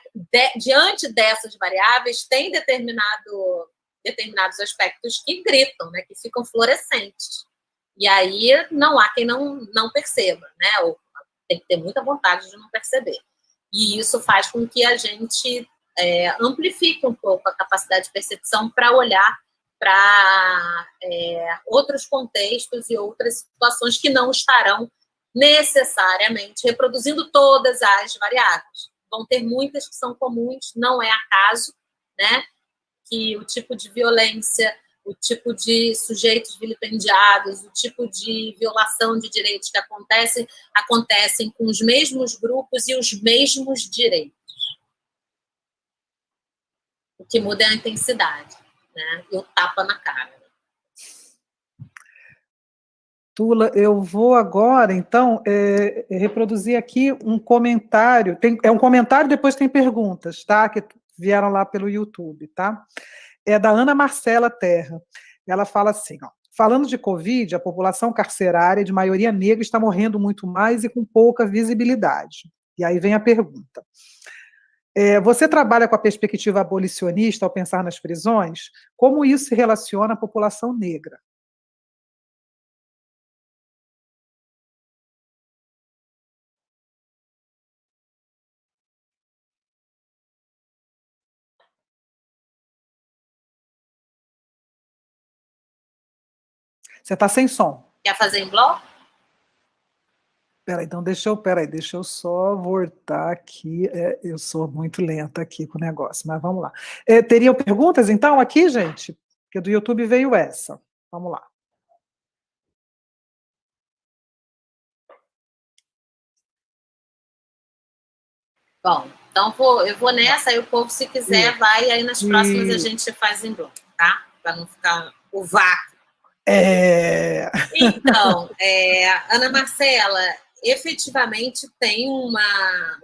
diante dessas variáveis, tem determinados aspectos que gritam, né, que ficam fluorescentes. E aí não há quem não perceba, né, ou tem que ter muita vontade de não perceber. E isso faz com que a gente amplifique um pouco a capacidade de percepção para olhar para outros contextos e outras situações que não estarão necessariamente reproduzindo todas as variáveis. Vão ter muitas que são comuns, não é acaso, né, que o tipo de violência, o tipo de sujeitos vilipendiados, o tipo de violação de direitos que acontecem com os mesmos grupos e os mesmos direitos. O que muda é a intensidade, né? E o tapa na cara. Tula, eu vou agora, então, reproduzir aqui um comentário. É um comentário, depois tem perguntas, tá? Que vieram lá pelo YouTube, tá? É da Ana Marcela Terra. Ela fala assim, ó, falando de Covid, a população carcerária de maioria negra está morrendo muito mais e com pouca visibilidade. E aí vem a pergunta. Você trabalha com a perspectiva abolicionista ao pensar nas prisões? Como isso se relaciona à população negra? Você está sem som. Quer fazer em bloco? Então deixa eu só voltar aqui. Eu sou muito lenta aqui com o negócio, mas vamos lá. Teriam perguntas, então, aqui, gente? Porque do YouTube veio essa. Vamos lá. Bom, então eu vou nessa, aí o povo, se quiser, vai, aí nas próximas a gente faz em bloco, tá? Para não ficar o vácuo. Então, Ana Marcela, efetivamente tem uma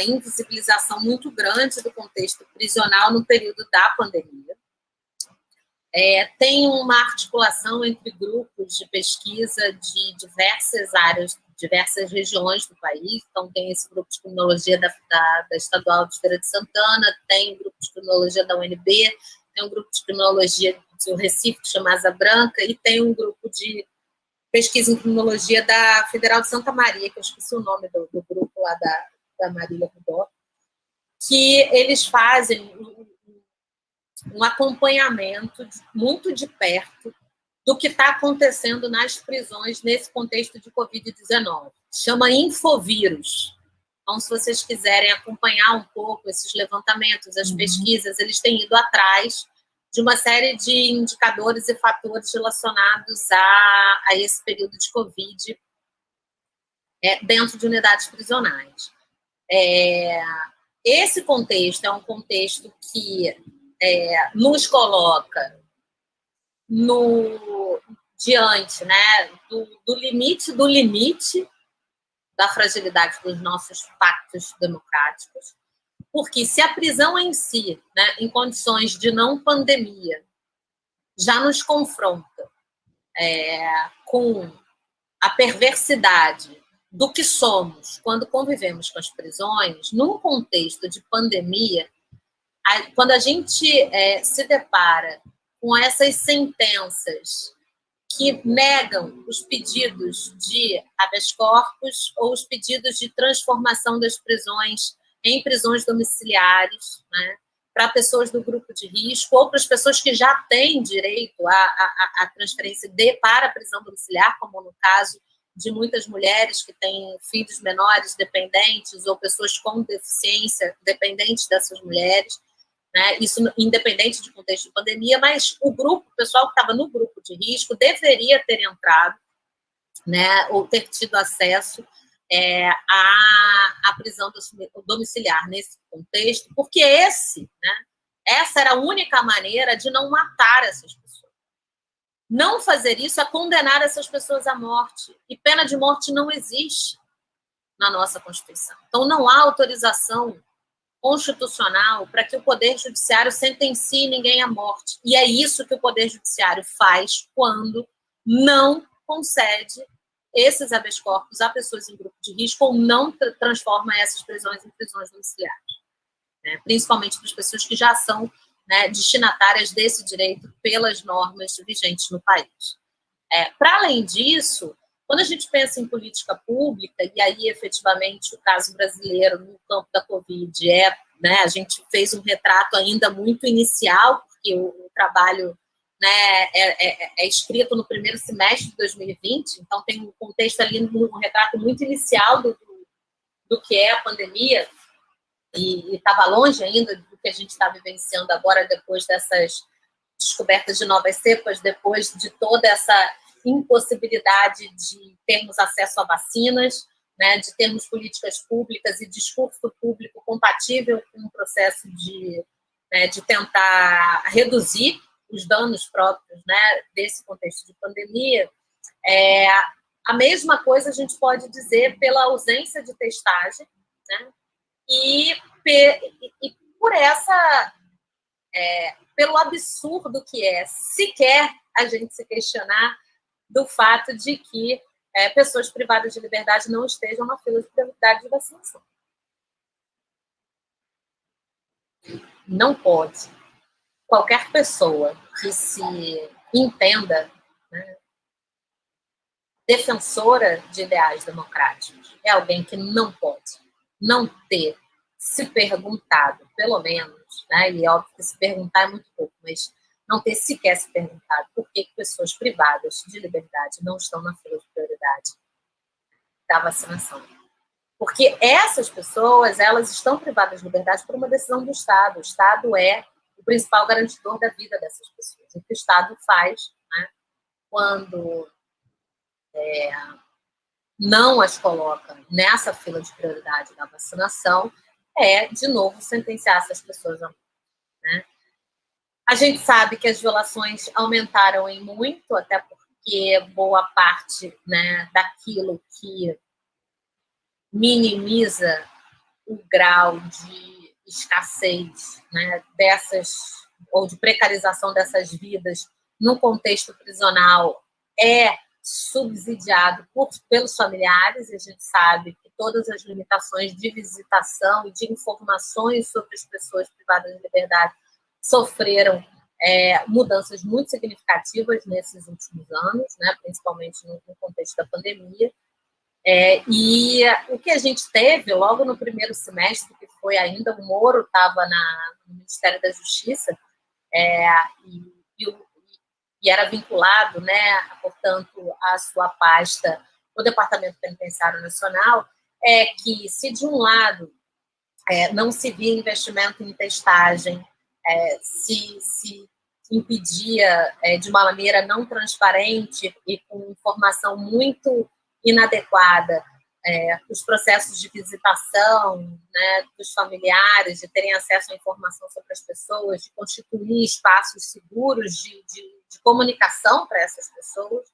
invisibilização muito grande do contexto prisional no período da pandemia. Tem uma articulação entre grupos de pesquisa de diversas áreas, diversas regiões do país. Então, tem esse grupo de criminologia da Estadual de Feira de Santana, tem um grupo de criminologia da UNB, tem um grupo de criminologia do Recife, que chama Asa Branca, e tem um grupo de pesquisa em criminologia da Federal de Santa Maria, que eu esqueci o nome do grupo lá da Marília Rudó, que eles fazem um acompanhamento muito de perto do que está acontecendo nas prisões nesse contexto de Covid-19. Chama Infovírus. Então, se vocês quiserem acompanhar um pouco esses levantamentos, as pesquisas, eles têm ido atrás de uma série de indicadores e fatores relacionados a esse período de Covid dentro de unidades prisionais. Esse contexto é um contexto que nos coloca diante, né, do limite da fragilidade dos nossos pactos democráticos, porque se a prisão em si, né, em condições de não pandemia, já nos confronta com a perversidade do que somos quando convivemos com as prisões, num contexto de pandemia, quando a gente se depara com essas sentenças que negam os pedidos de habeas corpus ou os pedidos de transformação das prisões em prisões domiciliares, né, para pessoas do grupo de risco ou para as pessoas que já têm direito à transferência para a prisão domiciliar, como no caso de muitas mulheres que têm filhos menores dependentes ou pessoas com deficiência dependentes dessas mulheres, né? Isso independente de contexto de pandemia, mas o pessoal que estava no grupo de risco deveria ter entrado, né, ou ter tido acesso à prisão domiciliar nesse contexto, porque essa era a única maneira de não matar essas pessoas. Não fazer isso é condenar essas pessoas à morte, e pena de morte não existe na nossa Constituição. Então, não há autorização constitucional para que o Poder Judiciário sentencie ninguém à morte. E é isso que o Poder Judiciário faz quando não concede esses habeas corpus a pessoas em grupo de risco ou não transforma essas prisões em prisões domiciliares, né? Principalmente para as pessoas que já são, né, destinatárias desse direito pelas normas vigentes no país. Para além disso, quando a gente pensa em política pública, e aí efetivamente o caso brasileiro no campo da Covid né, a gente fez um retrato ainda muito inicial, porque o trabalho, né, é escrito no primeiro semestre de 2020, então tem um contexto ali, um retrato muito inicial do que é a pandemia, e estava longe ainda do que a gente está vivenciando agora, depois dessas descobertas de novas cepas, depois de toda essa impossibilidade de termos acesso a vacinas, né, de termos políticas públicas e discurso público compatível com o processo de tentar reduzir os danos próprios, né, desse contexto de pandemia. A mesma coisa a gente pode dizer pela ausência de testagem, né, e por pelo absurdo que é sequer a gente se questionar do fato de que pessoas privadas de liberdade não estejam na fila de prioridade de vacinação. não pode. Qualquer pessoa que se entenda, né, defensora de ideais democráticos é alguém que não pode não ter se perguntado, pelo menos, né, e óbvio que se perguntar é muito pouco, mas não ter sequer se perguntado por que pessoas privadas de liberdade não estão na fila de prioridade da vacinação. Porque essas pessoas, elas estão privadas de liberdade por uma decisão do Estado. O Estado é o principal garantidor da vida dessas pessoas. O que o Estado faz, né, quando não as coloca nessa fila de prioridade da vacinação, é, de novo, sentenciar essas pessoas a morte, né? A gente sabe que as violações aumentaram em muito, até porque boa parte, né, daquilo que minimiza o grau de escassez, né, dessas, ou de precarização dessas vidas no contexto prisional é subsidiado pelos familiares, e a gente sabe que todas as limitações de visitação e de informações sobre as pessoas privadas de liberdade sofreram mudanças muito significativas nesses últimos anos, né, principalmente no contexto da pandemia. E o que a gente teve logo no primeiro semestre, que foi ainda, o Moro estava no Ministério da Justiça, e era vinculado, né, portanto, à sua pasta, o Departamento Penitenciário Nacional, é que, se de um lado não se via investimento em testagem, se impedia de uma maneira não transparente e com informação muito inadequada os processos de visitação, né, dos familiares, de terem acesso à informação sobre as pessoas, de constituir espaços seguros de comunicação para essas pessoas,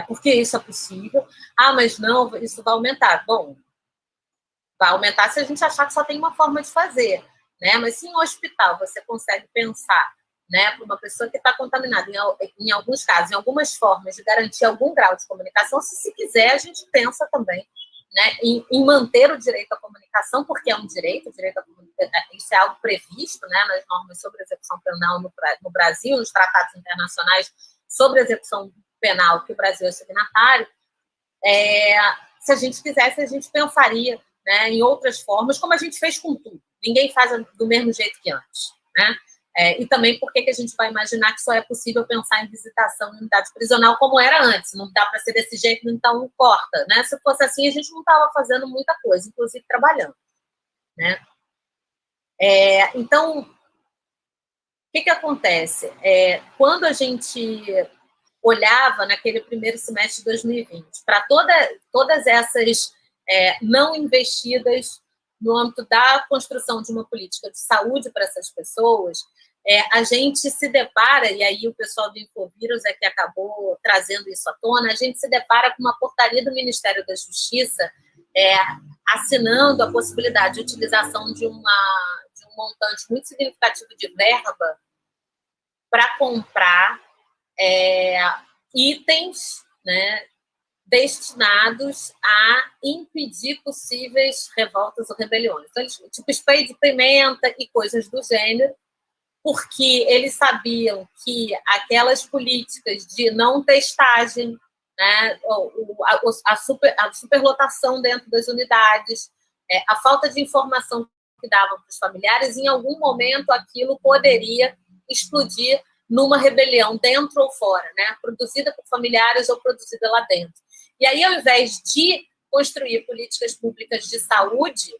porque isso é possível. Ah, mas não, isso vai aumentar. Bom, vai aumentar se a gente achar que só tem uma forma de fazer, né? Mas se em um hospital você consegue pensar, né, para uma pessoa que está contaminada, em alguns casos, em algumas formas de garantir algum grau de comunicação, se quiser, a gente pensa também, né, em manter o direito à comunicação, porque é um direito à comunicação, isso é algo previsto, né, nas normas sobre execução penal no Brasil, nos tratados internacionais sobre execução penal que o Brasil é signatário. Se a gente quisesse, a gente pensaria, né, em outras formas, como a gente fez com tudo. Ninguém faz do mesmo jeito que antes, né? E também por que a gente vai imaginar que só é possível pensar em visitação em unidade prisional como era antes, não dá para ser desse jeito, então corta, né? Se fosse assim, a gente não estava fazendo muita coisa, inclusive trabalhando, né? Então, o que acontece? Quando a gente olhava naquele primeiro semestre de 2020 para todas essas não investidas no âmbito da construção de uma política de saúde para essas pessoas, a gente se depara, e aí o pessoal do Infovírus que acabou trazendo isso à tona, a gente se depara com uma portaria do Ministério da Justiça assinando a possibilidade de utilização de um montante muito significativo de verba para comprar itens, né, destinados a impedir possíveis revoltas ou rebeliões. Então, tipo spray de pimenta e coisas do gênero, porque eles sabiam que aquelas políticas de não testagem, né, a superlotação dentro das unidades, a falta de informação que davam para os familiares, em algum momento aquilo poderia explodir numa rebelião, dentro ou fora, né, produzida por familiares ou produzida lá dentro. E aí, ao invés de construir políticas públicas de saúde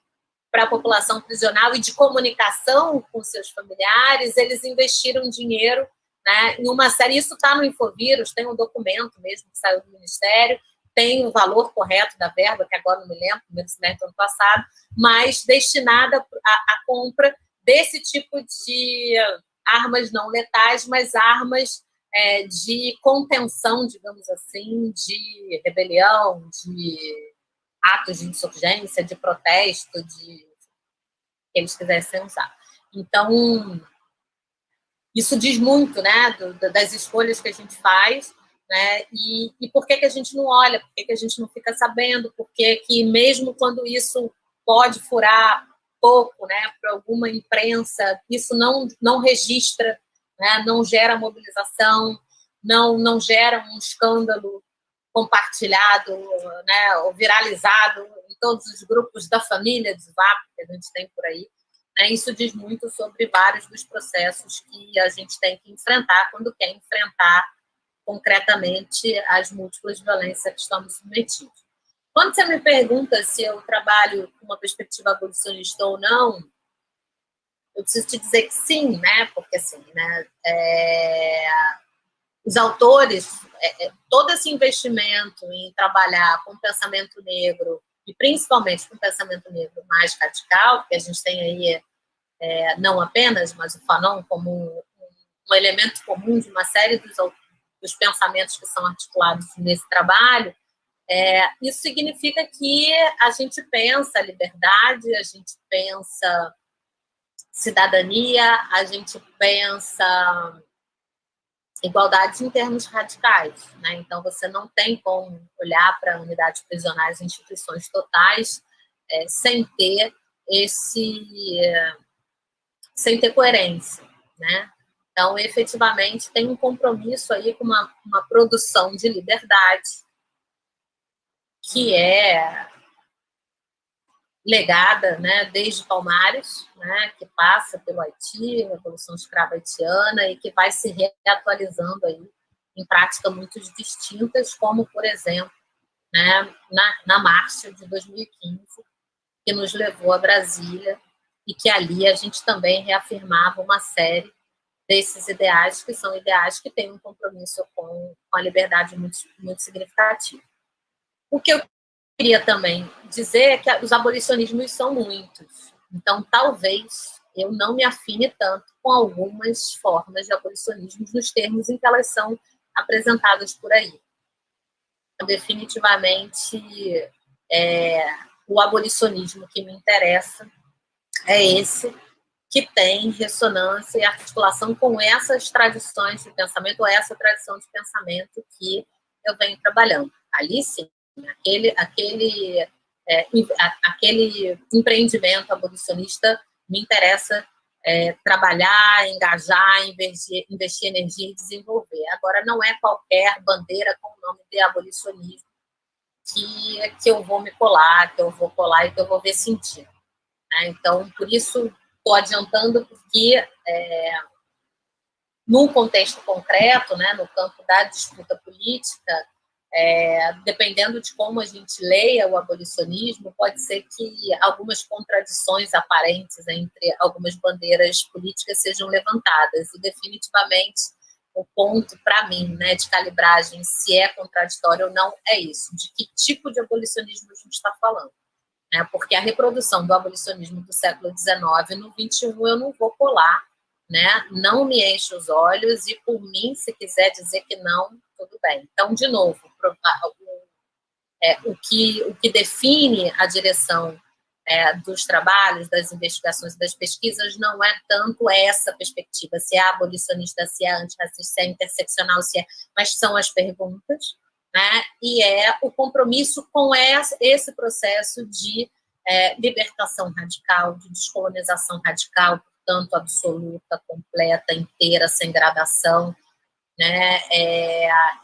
para a população prisional e de comunicação com seus familiares, eles investiram dinheiro, né, em uma série. Isso está no Infovírus, tem um documento mesmo que saiu do Ministério, tem o valor correto da verba, que agora não me lembro, primeiro semestre do ano passado, mas destinada à compra desse tipo de armas não letais, mas armas de contenção, digamos assim, de rebelião, de atos de insurgência, de protesto, de que eles quisessem usar. Então, isso diz muito, né, das escolhas que a gente faz, né, e por que a gente não olha, por que a gente não fica sabendo, por que mesmo quando isso pode furar pouco, né, para alguma imprensa, isso não registra, né, não gera mobilização, não gera um escândalo compartilhado, né, ou viralizado em todos os grupos da família de Zap que a gente tem por aí. Né? Isso diz muito sobre vários dos processos que a gente tem que enfrentar quando quer enfrentar concretamente as múltiplas violências que estamos submetidos. Quando você me pergunta se eu trabalho com uma perspectiva abolicionista ou não, eu preciso te dizer que sim, né? Porque assim, né? Os autores, todo esse investimento em trabalhar com o pensamento negro, e principalmente com o pensamento negro mais radical, porque a gente tem aí não apenas, mas o Fanon como um elemento comum de uma série dos pensamentos que são articulados nesse trabalho, isso significa que a gente pensa liberdade, a gente pensa cidadania, a gente pensa igualdade em termos radicais. Né? Então, você não tem como olhar para unidades prisionais e instituições totais sem ter sem ter coerência. Né? Então, efetivamente, tem um compromisso aí com uma produção de liberdade que é legada, né, desde Palmares, né, que passa pelo Haiti, a Revolução Escrava Haitiana, e que vai se reatualizando aí em práticas muito distintas, como, por exemplo, né, na marcha de 2015, que nos levou a Brasília, e que ali a gente também reafirmava uma série desses ideais, que são ideais que têm um compromisso com a liberdade muito, muito significativo. O que eu queria também dizer que os abolicionismos são muitos. Então, talvez eu não me afine tanto com algumas formas de abolicionismos nos termos em que elas são apresentadas por aí. Então, definitivamente, o abolicionismo que me interessa é esse que tem ressonância e articulação com essas tradições de pensamento, ou essa tradição de pensamento que eu venho trabalhando. Ali, sim, aquele empreendimento abolicionista me interessa trabalhar, engajar, investir energia e desenvolver. Agora, não é qualquer bandeira com o nome de abolicionismo que eu vou me colar, que eu vou colar e que eu vou ver sentido. Né? Então, por isso, estou adiantando, porque num contexto concreto, né, no campo da disputa política, dependendo de como a gente leia o abolicionismo, pode ser que algumas contradições aparentes entre algumas bandeiras políticas sejam levantadas. E, definitivamente, o ponto, para mim, né, de calibragem, se é contraditório ou não, é isso. De que tipo de abolicionismo a gente está falando? Né? Porque a reprodução do abolicionismo do século XIX no XXI eu não vou colar, né? Não me enche os olhos, e por mim, se quiser dizer que não, tudo bem. Então, de novo, o que define a direção dos trabalhos, das investigações e das pesquisas não é tanto essa perspectiva, se é abolicionista, se é antirracista, se é interseccional, mas são as perguntas, né? E é o compromisso com esse processo de libertação radical, de descolonização radical, portanto, absoluta, completa, inteira, sem gradação, né?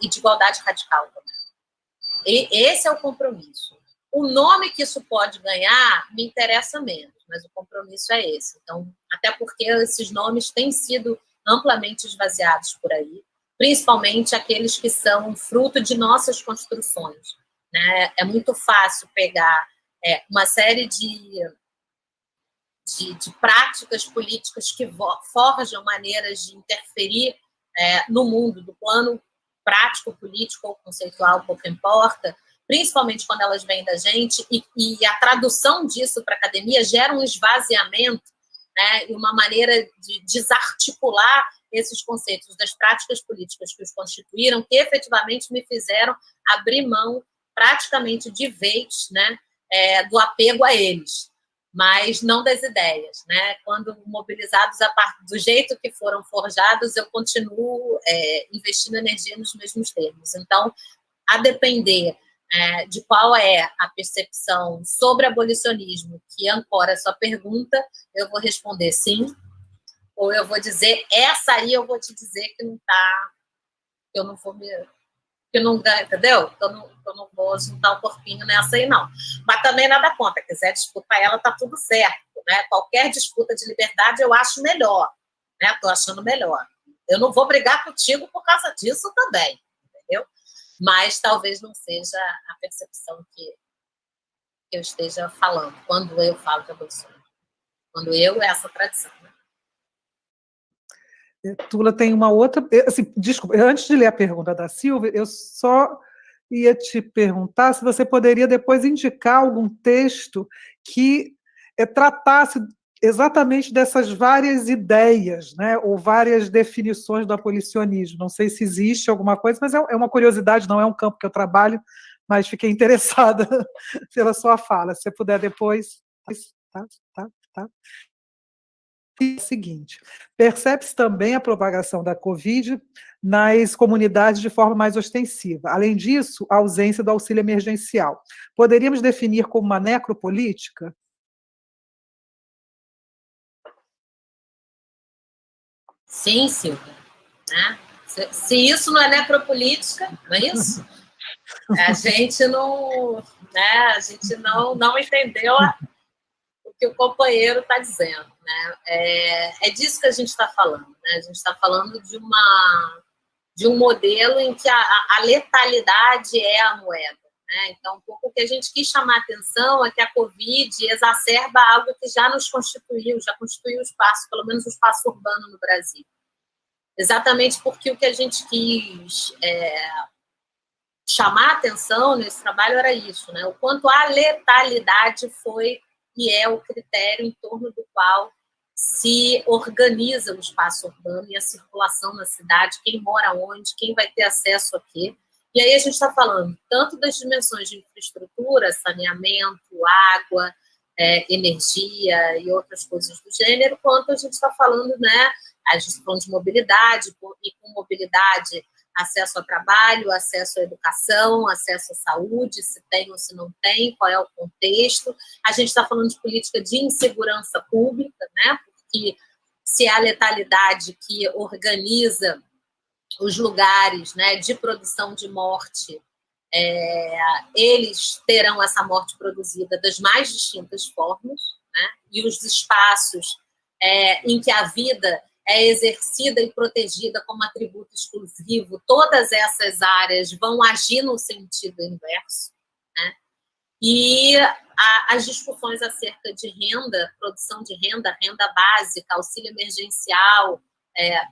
E de igualdade radical também. E esse é o compromisso. O nome que isso pode ganhar me interessa menos, mas o compromisso é esse. Então, até porque esses nomes têm sido amplamente esvaziados por aí, principalmente aqueles que são fruto de nossas construções. Né? É muito fácil pegar uma série de práticas políticas que forjam maneiras de interferir no mundo, do plano prático, político ou conceitual, pouco importa, principalmente quando elas vêm da gente, e a tradução disso para a academia gera um esvaziamento, né, e uma maneira de desarticular esses conceitos das práticas políticas que os constituíram, que efetivamente me fizeram abrir mão praticamente de vez, né, do apego a eles, mas não das ideias. Né? Quando mobilizados do jeito que foram forjados, eu continuo investindo energia nos mesmos termos. Então, a depender de qual é a percepção sobre abolicionismo que ancora a sua pergunta, eu vou responder sim, ou eu vou dizer, essa aí eu vou te dizer que não está, que eu não vou me... que não dá, entendeu? Que eu não vou juntar o corpinho nessa aí, não. Mas também nada contra, quiser disputar ela, tá tudo certo, né? Qualquer disputa de liberdade eu acho melhor, né? Estou achando melhor. Eu não vou brigar contigo por causa disso também, entendeu? Mas talvez não seja a percepção que eu esteja falando, quando eu falo de abolicionismo. Quando eu, é essa tradição, né? Tula tem uma outra... Assim, desculpa, antes de ler a pergunta da Silvia, eu só ia te perguntar se você poderia depois indicar algum texto que tratasse exatamente dessas várias ideias, né, ou várias definições do abolicionismo. Não sei se existe alguma coisa, mas é uma curiosidade, não é um campo que eu trabalho, mas fiquei interessada pela sua fala. Se você puder depois... Tá. É o seguinte, percebe-se também a propagação da Covid nas comunidades de forma mais ostensiva. Além disso, a ausência do auxílio emergencial. Poderíamos definir como uma necropolítica? Sim, Silvia. Né? Se isso não é necropolítica, não é isso? A gente não, né? A gente não entendeu o que o companheiro está dizendo, né? É disso que a gente está falando, né? A gente está falando de um modelo em que a letalidade é a moeda, né? Então, um pouco o que a gente quis chamar a atenção é que a Covid exacerba algo que já nos constituiu, já constituiu o espaço, pelo menos o espaço urbano no Brasil. Exatamente porque o que a gente quis chamar a atenção nesse trabalho era isso, né? O quanto a letalidade foi e é o critério em torno do qual se organiza o espaço urbano e a circulação na cidade, quem mora onde, quem vai ter acesso a quê. E aí a gente está falando tanto das dimensões de infraestrutura, saneamento, água, energia e outras coisas do gênero, quanto a gente está falando, né? A gente está falando de mobilidade, e com mobilidade, acesso ao trabalho, acesso à educação, acesso à saúde, se tem ou se não tem, qual é o contexto. A gente está falando de política de insegurança pública, né? Porque se é a letalidade que organiza os lugares, né, de produção de morte, eles terão essa morte produzida das mais distintas formas, né? E os espaços em que a vida é exercida e protegida como atributo exclusivo, todas essas áreas vão agir no sentido inverso, né? E as discussões acerca de renda, produção de renda, renda básica, auxílio emergencial,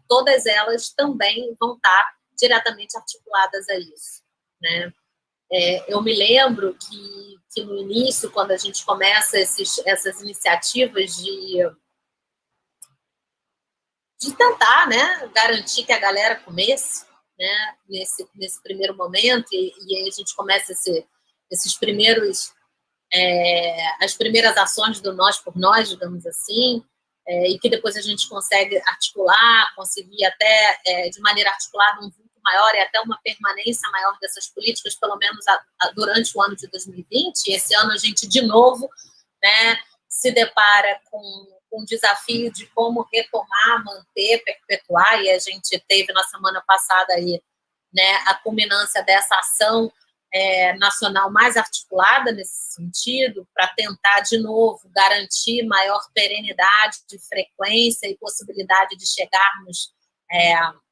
todas elas também vão estar diretamente articuladas a isso, né? Eu me lembro que no início, quando a gente começa essas iniciativas de tentar, né, garantir que a galera comesse, né, nesse primeiro momento, e aí a gente começa esses primeiros, as primeiras ações do nós por nós, digamos assim, e que depois a gente consegue articular, conseguir até, de maneira articulada, um vulto maior e até uma permanência maior dessas políticas, pelo menos durante o ano de 2020. E esse ano a gente, de novo, né, se depara com um desafio de como retomar, manter, perpetuar, e a gente teve na semana passada aí, né, a culminância dessa ação nacional mais articulada nesse sentido, para tentar, de novo, garantir maior perenidade de frequência e possibilidade de chegarmos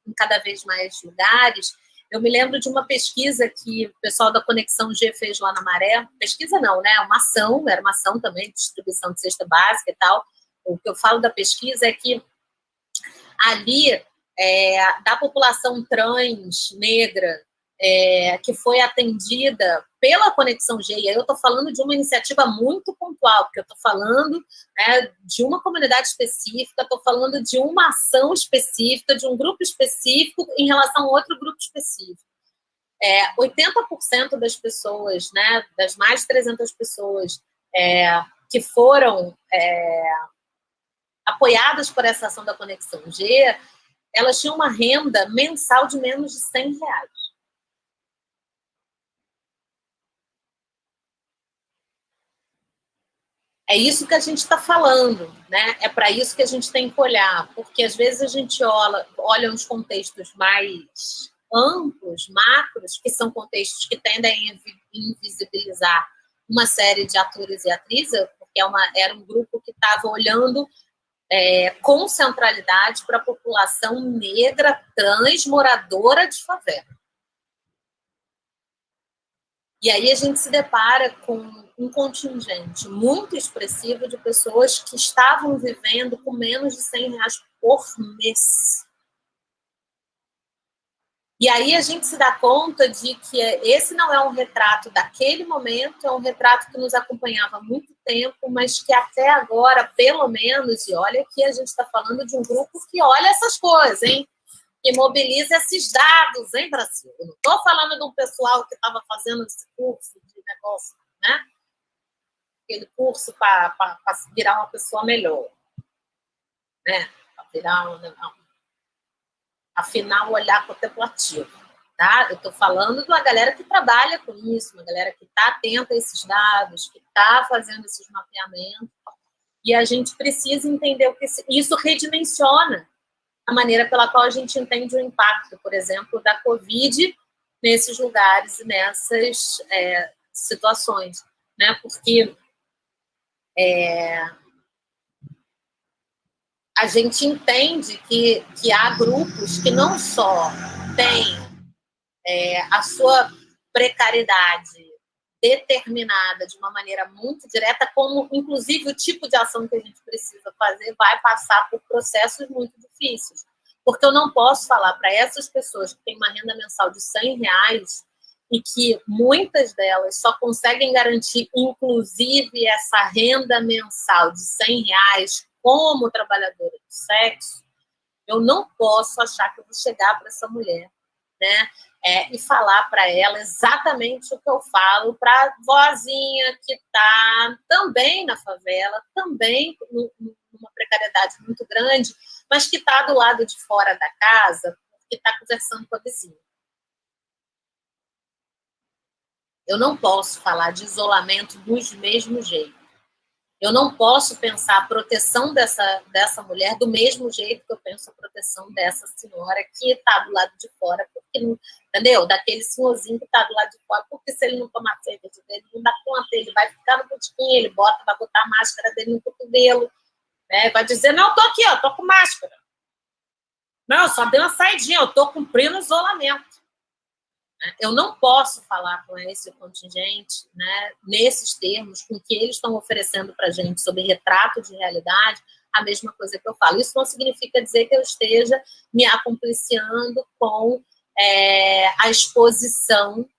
em cada vez mais lugares. Eu me lembro de uma pesquisa que o pessoal da Conexão G fez lá na Maré. Pesquisa não, né? Uma ação, era uma ação também de distribuição de cesta básica e tal. O que eu falo da pesquisa é que ali, da população trans, negra, que foi atendida pela Conexão G, e aí eu estou falando de uma iniciativa muito pontual, porque eu estou falando, né, de uma comunidade específica, estou falando de uma ação específica, de um grupo específico em relação a outro grupo específico. 80% das pessoas, né, das mais de 300 pessoas que foram apoiadas por essa ação da Conexão G, elas tinham uma renda mensal de menos de R$100. É isso que a gente está falando, né? É para isso que a gente tem que olhar, porque às vezes a gente olha uns contextos mais amplos, macros, que são contextos que tendem a invisibilizar uma série de atores e atrizes, porque era um grupo que estava olhando com centralidade para a população negra, trans, moradora de favela. E aí a gente se depara com um contingente muito expressivo de pessoas que estavam vivendo com menos de R$100 por mês. E aí a gente se dá conta de que esse não é um retrato daquele momento, é um retrato que nos acompanhava há muito tempo, mas que até agora, pelo menos, e olha que a gente está falando de um grupo que olha essas coisas, hein? Que mobiliza esses dados, hein, Brasil? Eu não estou falando de um pessoal que estava fazendo esse curso de negócio, né? Aquele curso para virar uma pessoa melhor, né? Para virar afinal, olhar contemplativo, tá? Eu estou falando de uma galera que trabalha com isso, uma galera que está atenta a esses dados, que está fazendo esses mapeamentos, e a gente precisa entender o que isso redimensiona a maneira pela qual a gente entende o impacto, por exemplo, da Covid nesses lugares e nessas situações, né? Porque a gente entende que há grupos que não só têm a sua precariedade determinada de uma maneira muito direta, como, inclusive, o tipo de ação que a gente precisa fazer vai passar por processos muito difíceis. Porque eu não posso falar para essas pessoas que têm uma renda mensal de R$100 e que muitas delas só conseguem garantir, inclusive, essa renda mensal de R$100 como trabalhadora do sexo, eu não posso achar que eu vou chegar para essa mulher, né? E falar para ela exatamente o que eu falo para a vozinha que está também na favela, também numa precariedade muito grande, mas que está do lado de fora da casa, que está conversando com a vizinha. Eu não posso falar de isolamento dos mesmos jeitos. Eu não posso pensar a proteção dessa mulher do mesmo jeito que eu penso a proteção dessa senhora que está do lado de fora, porque não, entendeu? Daquele senhorzinho que está do lado de fora, porque se ele não tomar cerveja dele, não dá conta, ele vai ficar no botiquim, ele vai botar a máscara dele no cotovelo, né? Vai dizer, não, tô aqui, tô com máscara. Não, eu só dei uma saidinha, eu tô cumprindo o isolamento. Eu não posso falar com esse contingente, né, nesses termos, com o que eles estão oferecendo para a gente sobre retrato de realidade, a mesma coisa que eu falo. Isso não significa dizer que eu esteja me acompliciando com a exposição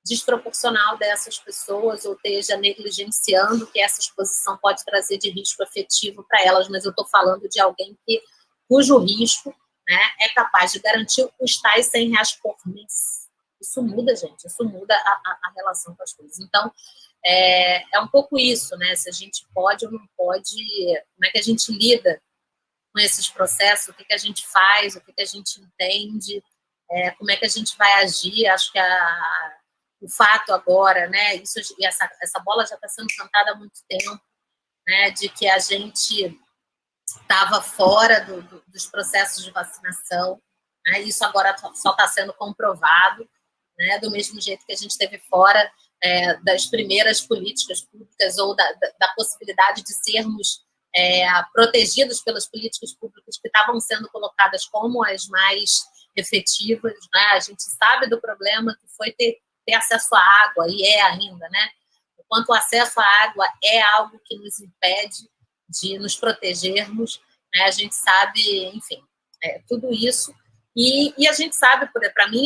desproporcional dessas pessoas, ou esteja negligenciando o que essa exposição pode trazer de risco afetivo para elas, mas eu estou falando de alguém cujo risco, né, é capaz de garantir os tais R$100 por mês. Isso muda, gente, isso muda a relação com as coisas. Então, é um pouco isso, né? Se a gente pode ou não pode, como é que a gente lida com esses processos, o que a gente faz, o que a gente entende, como é que a gente vai agir. Acho que o fato agora, né? Essa bola já está sendo cantada há muito tempo, né? De que a gente estava fora dos processos de vacinação, né? Isso agora só está sendo comprovado. Né, do mesmo jeito que a gente esteve fora das primeiras políticas públicas ou da possibilidade de sermos protegidos pelas políticas públicas que estavam sendo colocadas como as mais efetivas. Né? A gente sabe do problema que foi ter acesso à água, e é ainda, né? Enquanto o acesso à água é algo que nos impede de nos protegermos, né? A gente sabe, enfim, tudo isso. E a gente sabe, para mim,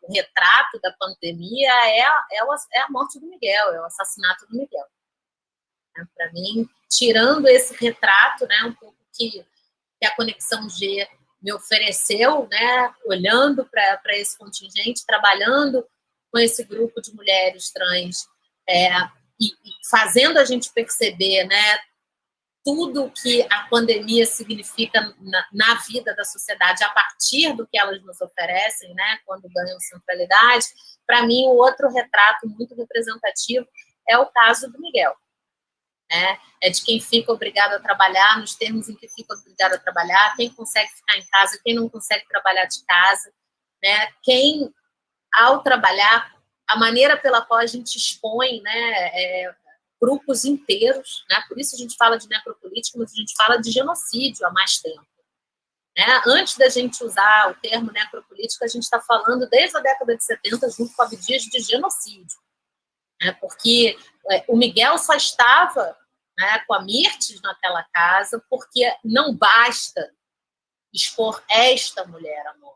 o retrato da pandemia é a morte do Miguel, é o assassinato do Miguel. Para mim, tirando esse retrato, né, um pouco que a Conexão G me ofereceu, né, olhando para esse contingente, trabalhando com esse grupo de mulheres trans, e fazendo a gente perceber, né, tudo que a pandemia significa na vida da sociedade a partir do que elas nos oferecem, né, quando ganham centralidade. Para mim, o outro retrato muito representativo é o caso do Miguel. Né? É de quem fica obrigado a trabalhar, nos termos em que fica obrigado a trabalhar, quem consegue ficar em casa, quem não consegue trabalhar de casa, né? Quem, ao trabalhar, a maneira pela qual a gente expõe, né, grupos inteiros, né? Por isso a gente fala de necropolítica, mas a gente fala de genocídio há mais tempo. Né? Antes da gente usar o termo necropolítica, a gente está falando desde a década de 70, junto com a Abdias, de genocídio. Né? Porque o Miguel só estava, né, com a Mirtes naquela casa porque não basta expor esta mulher à morte.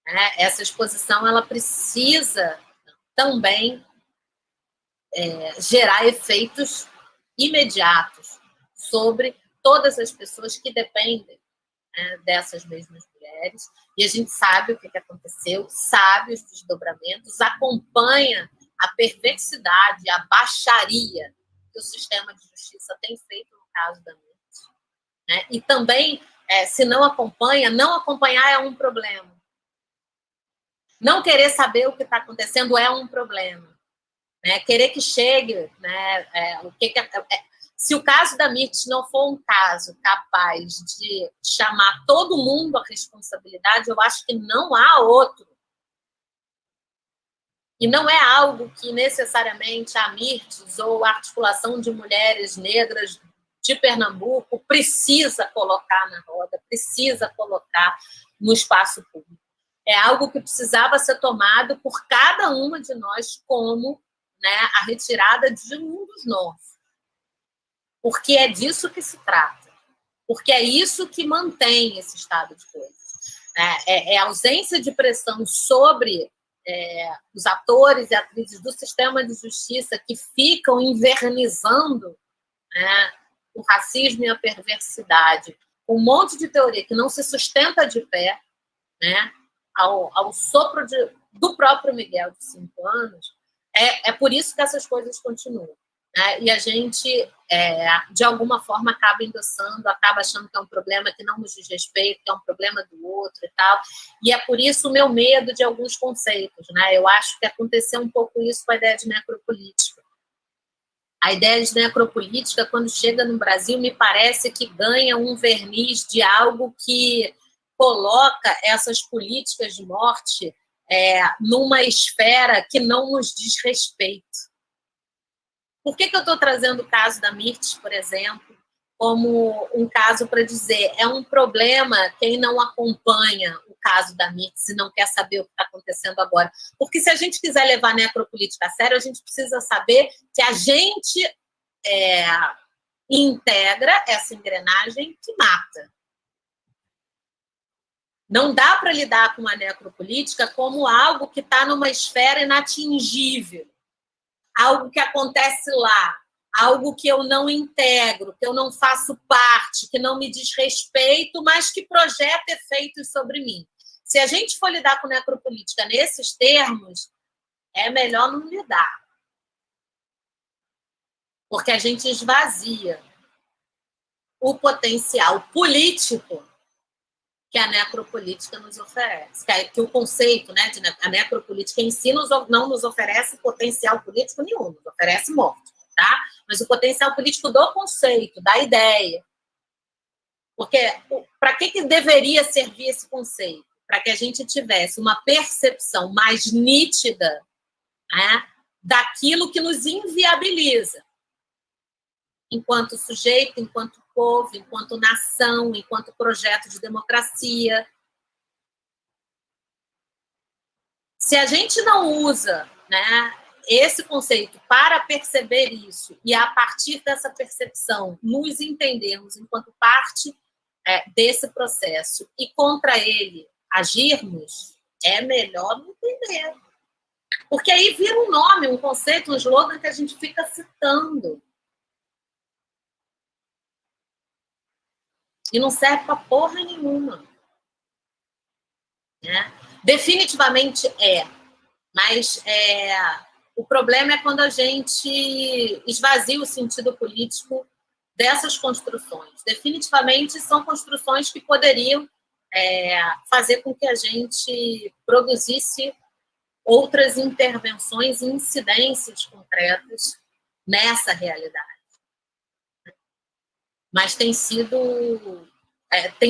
Né? Essa exposição ela precisa também gerar efeitos imediatos sobre todas as pessoas que dependem, né, dessas mesmas mulheres. E a gente sabe o que aconteceu, sabe os desdobramentos, acompanha a perversidade, a baixaria que o sistema de justiça tem feito no caso da Mirtes. Né? E também, se não acompanha, não acompanhar é um problema. Não querer saber o que está acontecendo é um problema. Né? Querer que chegue, né, se o caso da Mirtes não for um caso capaz de chamar todo mundo à responsabilidade, eu acho que não há outro. E não é algo que necessariamente a Mirtes ou a articulação de mulheres negras de Pernambuco precisa colocar na roda, precisa colocar no espaço público. É algo que precisava ser tomado por cada uma de nós como, né, a retirada de um dos nós. Porque é disso que se trata. Porque é isso que mantém esse estado de coisas. É a ausência de pressão sobre os atores e atrizes do sistema de justiça que ficam invernizando, né, o racismo e a perversidade. Um monte de teoria que não se sustenta de pé, né, ao sopro do próprio Miguel, de 5 anos, é por isso que essas coisas continuam. Né? E a gente, de alguma forma, acaba endossando, acaba achando que é um problema que não nos diz respeito, que é um problema do outro e tal. E é por isso o meu medo de alguns conceitos. Né? Eu acho que aconteceu um pouco isso com a ideia de necropolítica. A ideia de necropolítica, quando chega no Brasil, me parece que ganha um verniz de algo que coloca essas políticas de morte numa esfera que não nos diz respeito. Por que eu estou trazendo o caso da Mirtes, por exemplo, como um caso para dizer é um problema quem não acompanha o caso da Mirtes e não quer saber o que está acontecendo agora? Porque se a gente quiser levar a necropolítica a sério, a gente precisa saber que a gente integra essa engrenagem que mata. Não dá para lidar com a necropolítica como algo que está numa esfera inatingível, algo que acontece lá, algo que eu não integro, que eu não faço parte, que não me diz respeito, mas que projeta efeitos sobre mim. Se a gente for lidar com necropolítica nesses termos, é melhor não lidar. Porque a gente esvazia o potencial político que a necropolítica nos oferece. Que o conceito, né, a necropolítica em si não nos oferece potencial político nenhum, nos oferece morte, tá? Mas o potencial político do conceito, da ideia. Porque para que deveria servir esse conceito? Para que a gente tivesse uma percepção mais nítida, né, daquilo que nos inviabiliza. Enquanto sujeito, enquanto povo, enquanto nação, enquanto projeto de democracia. Se a gente não usa, né, esse conceito para perceber isso e, a partir dessa percepção, nos entendermos enquanto parte desse processo e contra ele agirmos, é melhor não entender. Porque aí vira um nome, um conceito, um slogan que a gente fica citando. E não serve para porra nenhuma. Né? Definitivamente mas o problema é quando a gente esvazia o sentido político dessas construções. Definitivamente são construções que poderiam fazer com que a gente produzisse outras intervenções e incidências concretas nessa realidade. Mas tem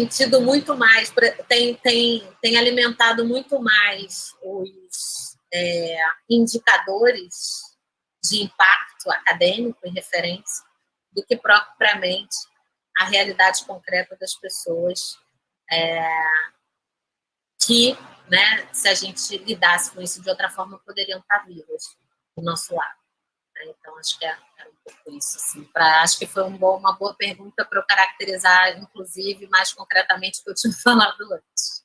tido muito mais, tem alimentado muito mais os indicadores de impacto acadêmico e referência do que propriamente a realidade concreta das pessoas que, né, se a gente lidasse com isso de outra forma, poderiam estar vivas do nosso lado. Então, acho que é um pouco isso. Assim, acho que foi uma boa pergunta para eu caracterizar, inclusive, mais concretamente o que eu tinha falado antes.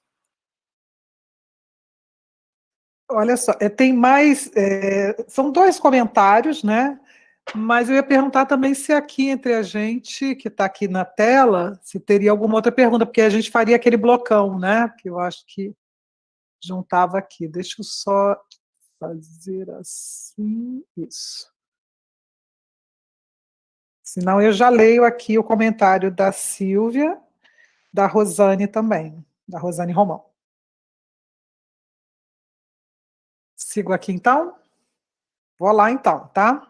Olha só, tem mais... são 2 comentários, né? Mas eu ia perguntar também se aqui entre a gente, que está aqui na tela, se teria alguma outra pergunta, porque a gente faria aquele blocão, né? Que eu acho que juntava aqui. Deixa eu só fazer assim, isso. Senão eu já leio aqui o comentário da Silvia, da Rosane também, da Rosane Romão. Sigo aqui, então? Vou lá, então, tá?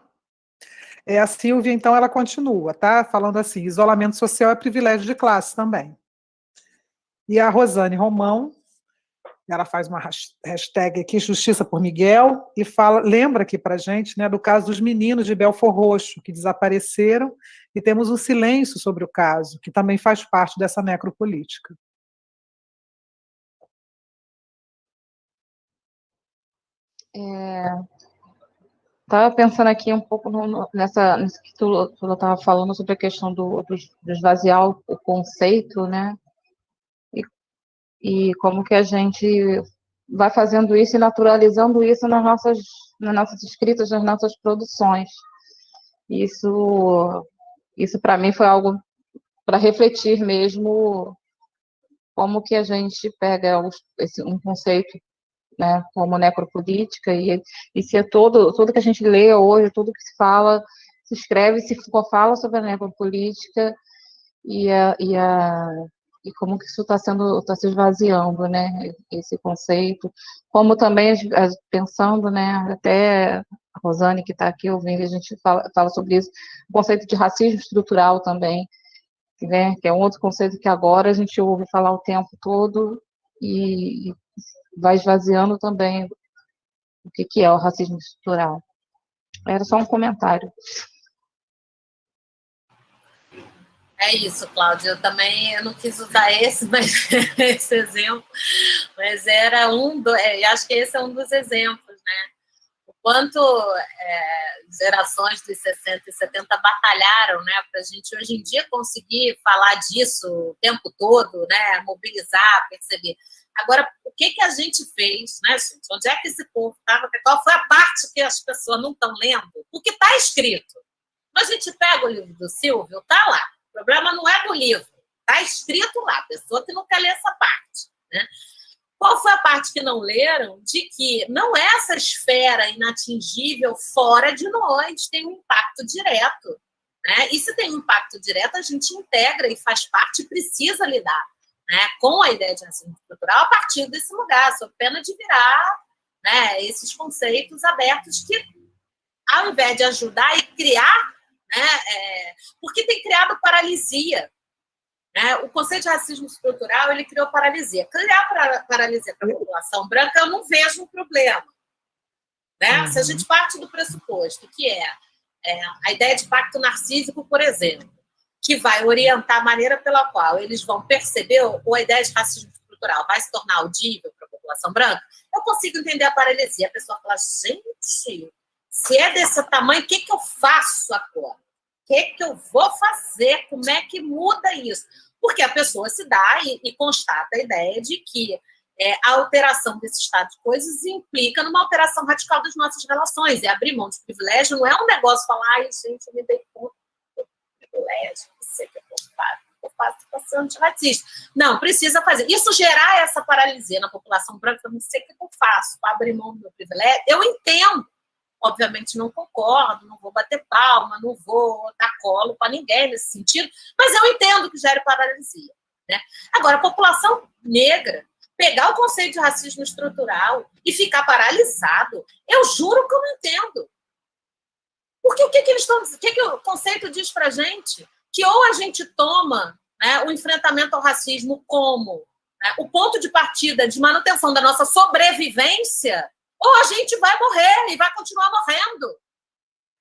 A Silvia, então, ela continua, tá? Falando assim, isolamento social é privilégio de classe também. E a Rosane Romão, ela faz uma hashtag aqui, Justiça por Miguel, e lembra aqui para a gente, né, do caso dos meninos de Belford Roxo, que desapareceram, e temos um silêncio sobre o caso, que também faz parte dessa necropolítica. Estava pensando aqui um pouco nisso que tu estava falando sobre a questão do esvaziar o conceito, né? E como que a gente vai fazendo isso e naturalizando isso nas nossas escritas, nas nossas produções. Isso para mim foi algo para refletir mesmo, como que a gente pega um conceito, né, como necropolítica, e se tudo que a gente lê hoje, tudo que se fala, se escreve, se fala sobre a necropolítica, e como que isso está se esvaziando, né, esse conceito, como também pensando, né, até a Rosane que está aqui ouvindo, a gente fala sobre isso, o conceito de racismo estrutural também, né, que é um outro conceito que agora a gente ouve falar o tempo todo, e vai esvaziando também o que é o racismo estrutural. Era só um comentário. É isso, Cláudia. Eu não quis usar esse exemplo, mas era acho que esse é um dos exemplos, né? O quanto gerações dos 60 e 70 batalharam, né, para a gente hoje em dia conseguir falar disso o tempo todo, né, mobilizar, perceber. Agora, o que a gente fez, né, gente? Onde é que esse povo estava? Qual foi a parte que as pessoas não estão lendo? O que está escrito. Mas a gente pega o livro do Silvio, está lá. O problema não é do livro, está escrito lá, a pessoa que não quer ler essa parte, né? Qual foi a parte que não leram? De que não é essa esfera inatingível fora de nós, tem um impacto direto, né? E se tem um impacto direto, a gente integra e faz parte e precisa lidar, né, com a ideia de racismo estrutural a partir desse lugar, sob pena de virar, né, esses conceitos abertos que, ao invés de ajudar e criar, né, porque tem criado paralisia. Né? O conceito de racismo estrutural, ele criou paralisia. Criar paralisia para a população branca, eu não vejo um problema. Né? Se a gente parte do pressuposto que a ideia de pacto narcísico, por exemplo, que vai orientar a maneira pela qual eles vão perceber, ou a ideia de racismo estrutural vai se tornar audível para a população branca, eu consigo entender a paralisia. A pessoa fala, gente, se é desse tamanho, o que eu faço agora? O que eu vou fazer? Como é que muda isso? Porque a pessoa se dá e constata a ideia de que a alteração desse estado de coisas implica numa alteração radical das nossas relações. E abrir mão de privilégio não é um negócio falar, ai, gente, eu me dei conta do privilégio, não sei o que eu faço para antirracista. Não, precisa fazer. Isso gerar essa paralisia na população branca, eu não sei o que eu faço para abrir mão do meu privilégio. Eu entendo. Obviamente não concordo, não vou bater palma, não vou dar colo para ninguém nesse sentido, mas eu entendo que gera paralisia. Né? Agora, a população negra, pegar o conceito de racismo estrutural e ficar paralisado. Eu juro que eu não entendo. Porque o que eles estão dizendo? O que o conceito diz para a gente? Que ou a gente toma, né, o enfrentamento ao racismo como, né, o ponto de partida de manutenção da nossa sobrevivência, ou a gente vai morrer e vai continuar morrendo.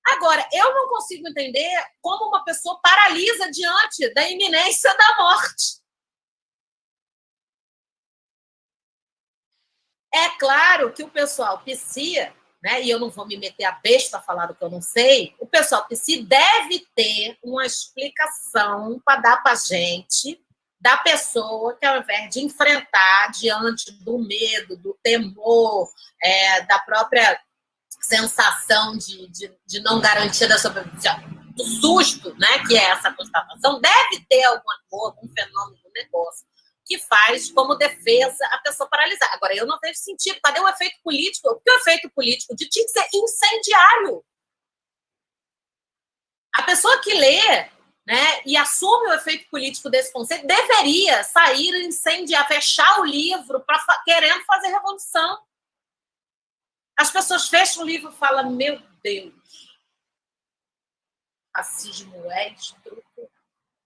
Agora, eu não consigo entender como uma pessoa paralisa diante da iminência da morte. É claro que o pessoal psi, né, e eu não vou me meter a besta a falar do que eu não sei, o pessoal psi deve ter uma explicação para dar para a gente da pessoa que, ao invés de enfrentar diante do medo, do temor, da própria sensação de não garantia da sobrevivência, do susto, né, que é essa constatação, deve ter alguma coisa, um fenômeno do negócio que faz como defesa a pessoa paralisar. Agora, eu não vejo sentido. Cadê o efeito político? Porque o efeito político de tinha que ser incendiário. A pessoa que lê, né, e assume o efeito político desse conceito deveria sair, incendiar, fechar o livro querendo fazer revolução. As pessoas fecham o livro e falam, meu Deus, racismo é estrutural.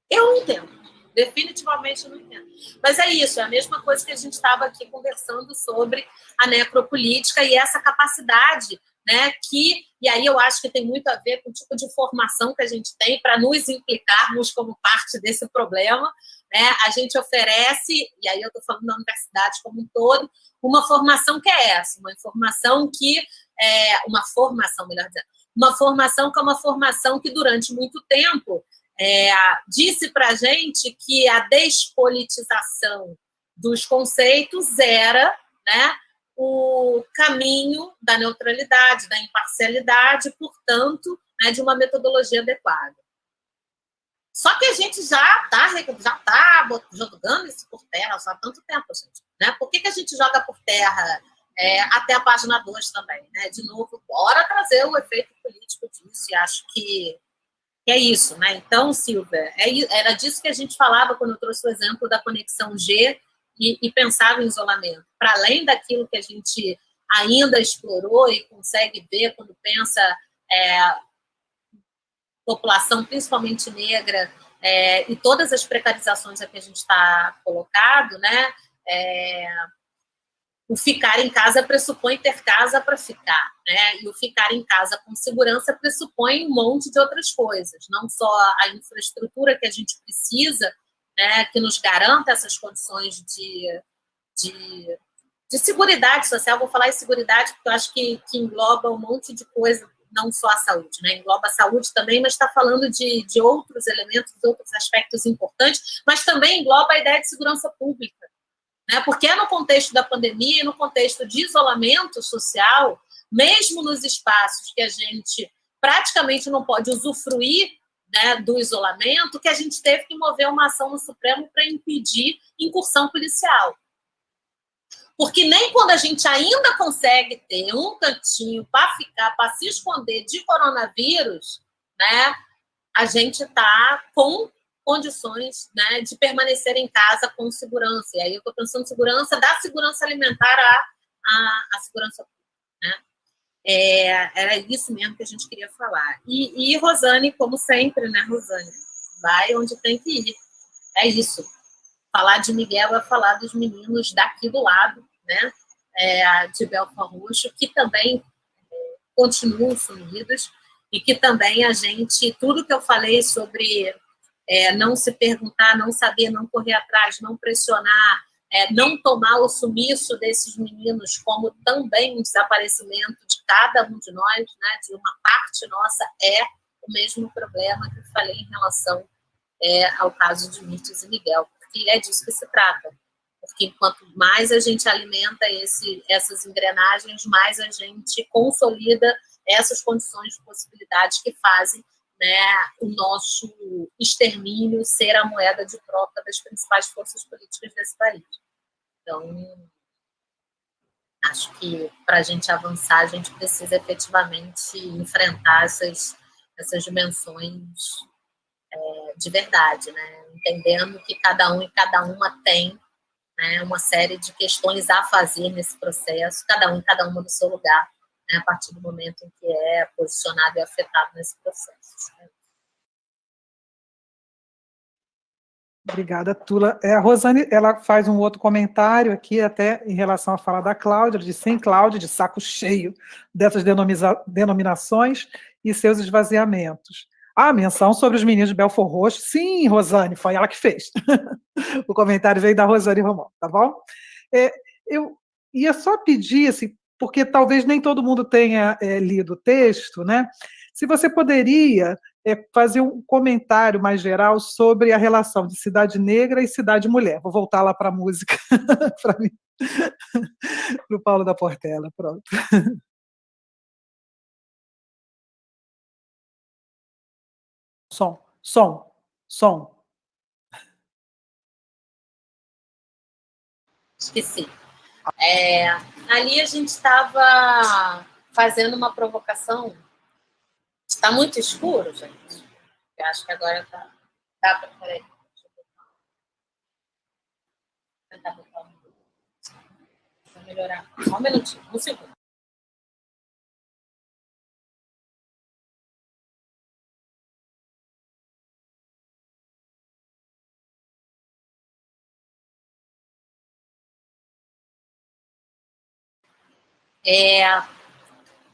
Eu não entendo. Definitivamente eu não entendo. Mas é isso, é a mesma coisa que a gente estava aqui conversando sobre a necropolítica e essa capacidade, né, e aí eu acho que tem muito a ver com o tipo de formação que a gente tem para nos implicarmos como parte desse problema, né? A gente oferece, e aí eu estou falando da universidade como um todo, uma formação que é essa, uma formação que é uma formação, melhor dizendo, uma formação que é uma formação que durante muito tempo disse para a gente que a despolitização dos conceitos era, né, o caminho da neutralidade, da imparcialidade, portanto, né, de uma metodologia adequada. Só que a gente já está jogando isso por terra há tanto tempo, gente. Né? Por que a gente joga por terra até a página 2 também? Né? De novo, bora trazer o efeito político disso, e acho que é isso, né? Então, Silvia, era disso que a gente falava quando eu trouxe o exemplo da conexão G e pensava em isolamento. Para além daquilo que a gente ainda explorou e consegue ver quando pensa população, principalmente negra, e todas as precarizações a que a gente está colocado, né? O ficar em casa pressupõe ter casa para ficar, né? E o ficar em casa com segurança pressupõe um monte de outras coisas, não só a infraestrutura que a gente precisa, né, que nos garanta essas condições de seguridade social. Vou falar em seguridade porque eu acho que engloba um monte de coisa, não só a saúde, né? Engloba a saúde também, mas está falando de outros elementos, outros aspectos importantes, mas também engloba a ideia de segurança pública. Né? Porque é no contexto da pandemia, no contexto de isolamento social, mesmo nos espaços que a gente praticamente não pode usufruir, né, do isolamento, que a gente teve que mover uma ação no Supremo para impedir incursão policial. Porque nem quando a gente ainda consegue ter um cantinho para ficar, para se esconder de coronavírus, né, a gente está com condições, né, de permanecer em casa com segurança. E aí eu estou pensando em segurança, da segurança alimentar à segurança pública, né? Era isso mesmo que a gente queria falar. E Rosane, como sempre, né, Rosane? Vai onde tem que ir. É isso. Falar de Miguel é falar dos meninos daqui do lado, né? De Belfort Roxo, que também continuam sumidos, e que também a gente, tudo que eu falei sobre não se perguntar, não saber, não correr atrás, não pressionar, não tomar o sumiço desses meninos como também um desaparecimento de cada um de nós, né, de uma parte nossa, é o mesmo problema que eu falei em relação ao caso de Mirtes e Miguel, porque é disso que se trata. Porque quanto mais a gente alimenta essas engrenagens, mais a gente consolida essas condições de possibilidades que fazem, né, o nosso extermínio ser a moeda de troca das principais forças políticas desse país. Então, acho que para a gente avançar, a gente precisa efetivamente enfrentar essas dimensões de verdade, né? Entendendo que cada um e cada uma tem né, uma série de questões a fazer nesse processo, cada uma no seu lugar, né, a partir do momento em que é posicionado e afetado nesse processo. Obrigada, Tula. A Rosane, ela faz um outro comentário aqui, até em relação à fala da Cláudia, de sim, Cláudia, de saco cheio dessas denominações e seus esvaziamentos. A menção sobre os meninos de Belford Roxo, sim, Rosane, foi ela que fez. O comentário veio da Rosane Romão, tá bom? Eu ia só pedir, assim, porque talvez nem todo mundo tenha lido o texto, né? Se você poderia fazer um comentário mais geral sobre a relação de cidade negra e cidade mulher. Vou voltar lá para a música, para mim, para o Paulo da Portela, pronto. Som. Esqueci. Ali a gente estava fazendo uma provocação. Está muito escuro, gente. Eu acho que agora está. Peraí. Tentar botar para melhorar. Só um minutinho, um segundo.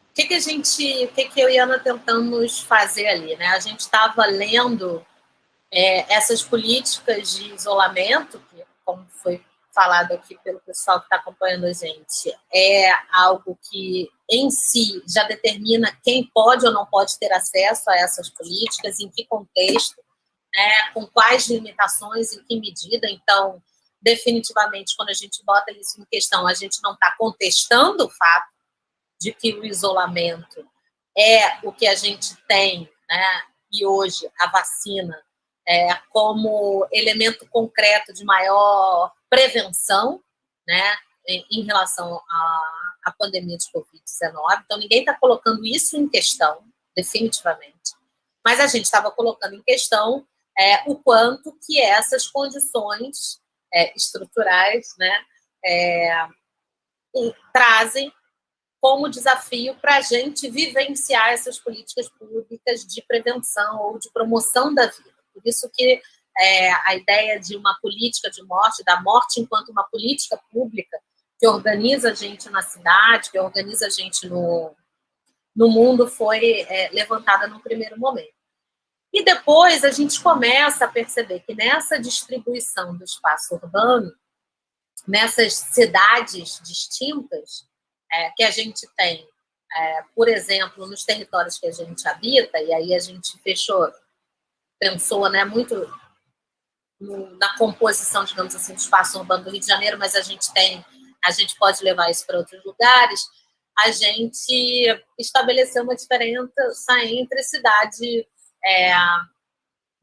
O que eu e a Ana tentamos fazer ali, né? A gente estava lendo essas políticas de isolamento, que, como foi falado aqui pelo pessoal que está acompanhando a gente, é algo que, em si, já determina quem pode ou não pode ter acesso a essas políticas, em que contexto, né, com quais limitações, em que medida. Então, definitivamente, quando a gente bota isso em questão, a gente não está contestando o fato de que o isolamento é o que a gente tem, né, e hoje a vacina como elemento concreto de maior prevenção, né, em relação à pandemia de Covid-19. Então, ninguém está colocando isso em questão, definitivamente, mas a gente estava colocando em questão o quanto que essas condições estruturais, né, trazem como desafio para a gente vivenciar essas políticas públicas de prevenção ou de promoção da vida. Por isso que a ideia de uma política de morte, da morte enquanto uma política pública que organiza a gente na cidade, que organiza a gente no mundo, foi levantada no primeiro momento. E depois a gente começa a perceber que nessa distribuição do espaço urbano, nessas cidades distintas, que a gente tem, por exemplo, nos territórios que a gente habita, e aí a gente pensou, né, muito na composição, digamos assim, do espaço urbano do Rio de Janeiro, mas a gente pode levar isso para outros lugares. A gente estabeleceu uma diferença entre cidade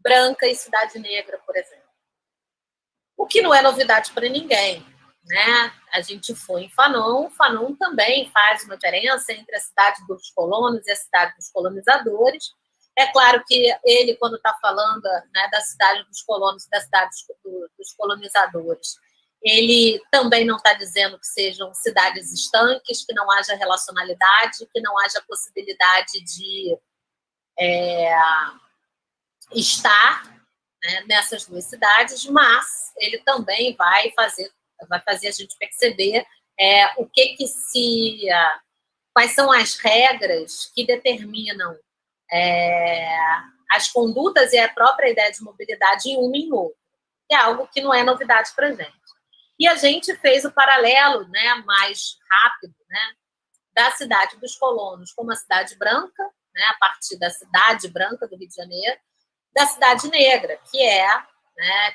branca e cidade negra, por exemplo. O que não é novidade para ninguém, né? A gente foi em Fanon. Fanon também faz uma diferença entre a cidade dos colonos e a cidade dos colonizadores. É claro que ele, quando está falando, né, da cidade dos colonos e da cidade dos colonizadores, ele também não está dizendo que sejam cidades estanques, que não haja relacionalidade, que não haja possibilidade de estar, né, nessas duas cidades, mas ele também vai fazer a gente perceber quais são as regras que determinam as condutas e a própria ideia de mobilidade em um e em outro, que é algo que não é novidade para a gente. E a gente fez o paralelo, né, mais rápido, né, da cidade dos colonos como a cidade branca, né, a partir da cidade branca do Rio de Janeiro, da cidade negra,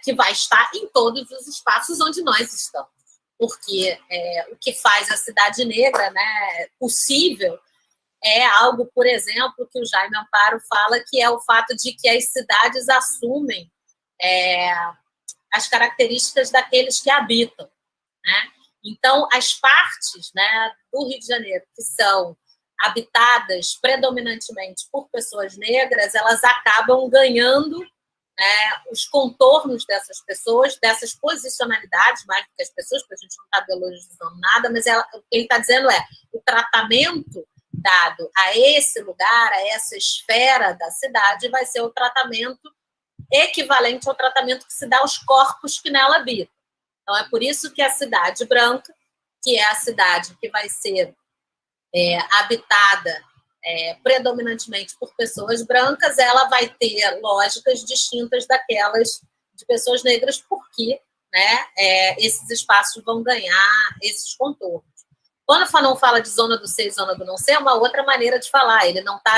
que vai estar em todos os espaços onde nós estamos. Porque o que faz a cidade negra, né, possível é algo, por exemplo, que o Jaime Amparo fala, que é o fato de que as cidades assumem as características daqueles que habitam, né? Então, as partes, né, do Rio de Janeiro que são habitadas predominantemente por pessoas negras, elas acabam ganhando os contornos dessas pessoas, dessas posicionalidades, mais do que as pessoas, porque a gente não está biologizando nada, mas o que ele está dizendo é o tratamento dado a esse lugar, a essa esfera da cidade, vai ser o tratamento equivalente ao tratamento que se dá aos corpos que nela habitam. Então, é por isso que a cidade branca, que é a cidade que vai ser habitada predominantemente por pessoas brancas, ela vai ter lógicas distintas daquelas de pessoas negras, porque esses espaços vão ganhar esses contornos. Quando o Fanon fala de zona do ser e zona do não ser, é uma outra maneira de falar. Ele não está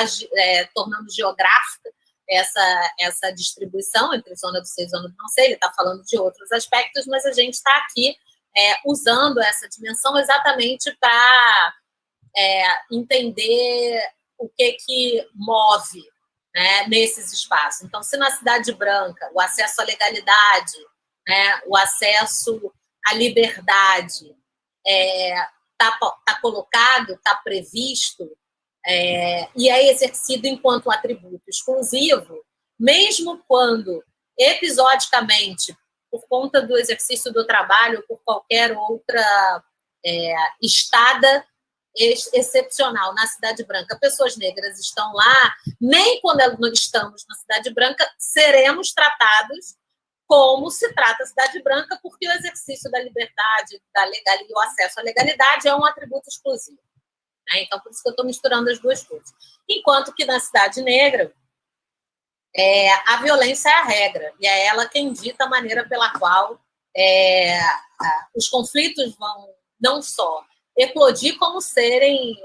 tornando geográfica essa distribuição entre zona do ser e zona do não ser, ele está falando de outros aspectos, mas a gente está aqui usando essa dimensão exatamente para entender o que move nesses espaços. Então, se na cidade branca o acesso à legalidade, o acesso à liberdade está colocado, está previsto, e é exercido enquanto um atributo exclusivo, mesmo quando, episodicamente, por conta do exercício do trabalho ou por qualquer outra estada excepcional na Cidade Branca, pessoas negras estão lá, nem quando estamos na Cidade Branca seremos tratados como se trata a Cidade Branca, porque o exercício da liberdade, da legalidade, o acesso à legalidade é um atributo exclusivo. Então, por isso que eu estou misturando as duas coisas. Enquanto que na Cidade Negra, a violência é a regra, e é ela quem dita a maneira pela qual os conflitos vão não só eclodir, como serem,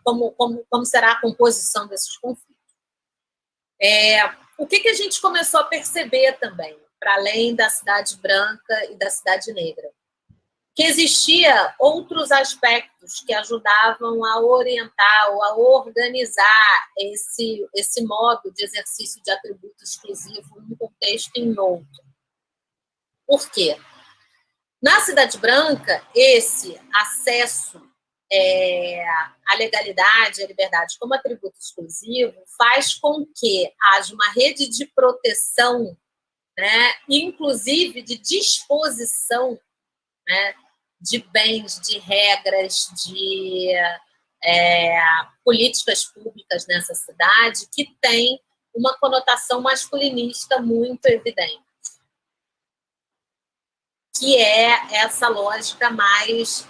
como será a composição desses conflitos. O que a gente começou a perceber também, para além da Cidade Branca e da Cidade Negra? Que existia outros aspectos que ajudavam a orientar ou a organizar esse modo de exercício de atributo exclusivo num contexto e em outro. Por quê? Na Cidade Branca, esse acesso à legalidade, à liberdade como atributo exclusivo faz com que haja uma rede de proteção, inclusive de disposição, de bens, de regras, de políticas públicas nessa cidade, que tem uma conotação masculinista muito evidente, que é essa lógica mais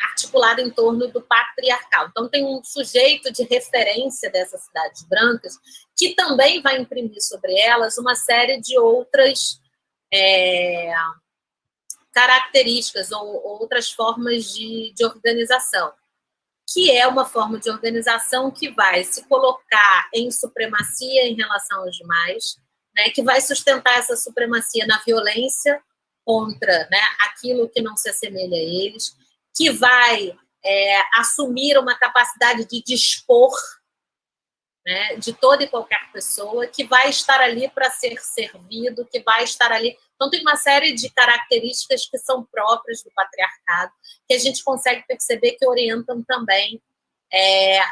articulada em torno do patriarcal. Então, tem um sujeito de referência dessas cidades brancas que também vai imprimir sobre elas uma série de outras características ou outras formas de organização, que é uma forma de organização que vai se colocar em supremacia em relação aos demais, que vai sustentar essa supremacia na violência contra aquilo que não se assemelha a eles, que vai assumir uma capacidade de dispor de toda e qualquer pessoa, que vai estar ali para ser servido, que vai estar ali. Então, tem uma série de características que são próprias do patriarcado, que a gente consegue perceber que orientam também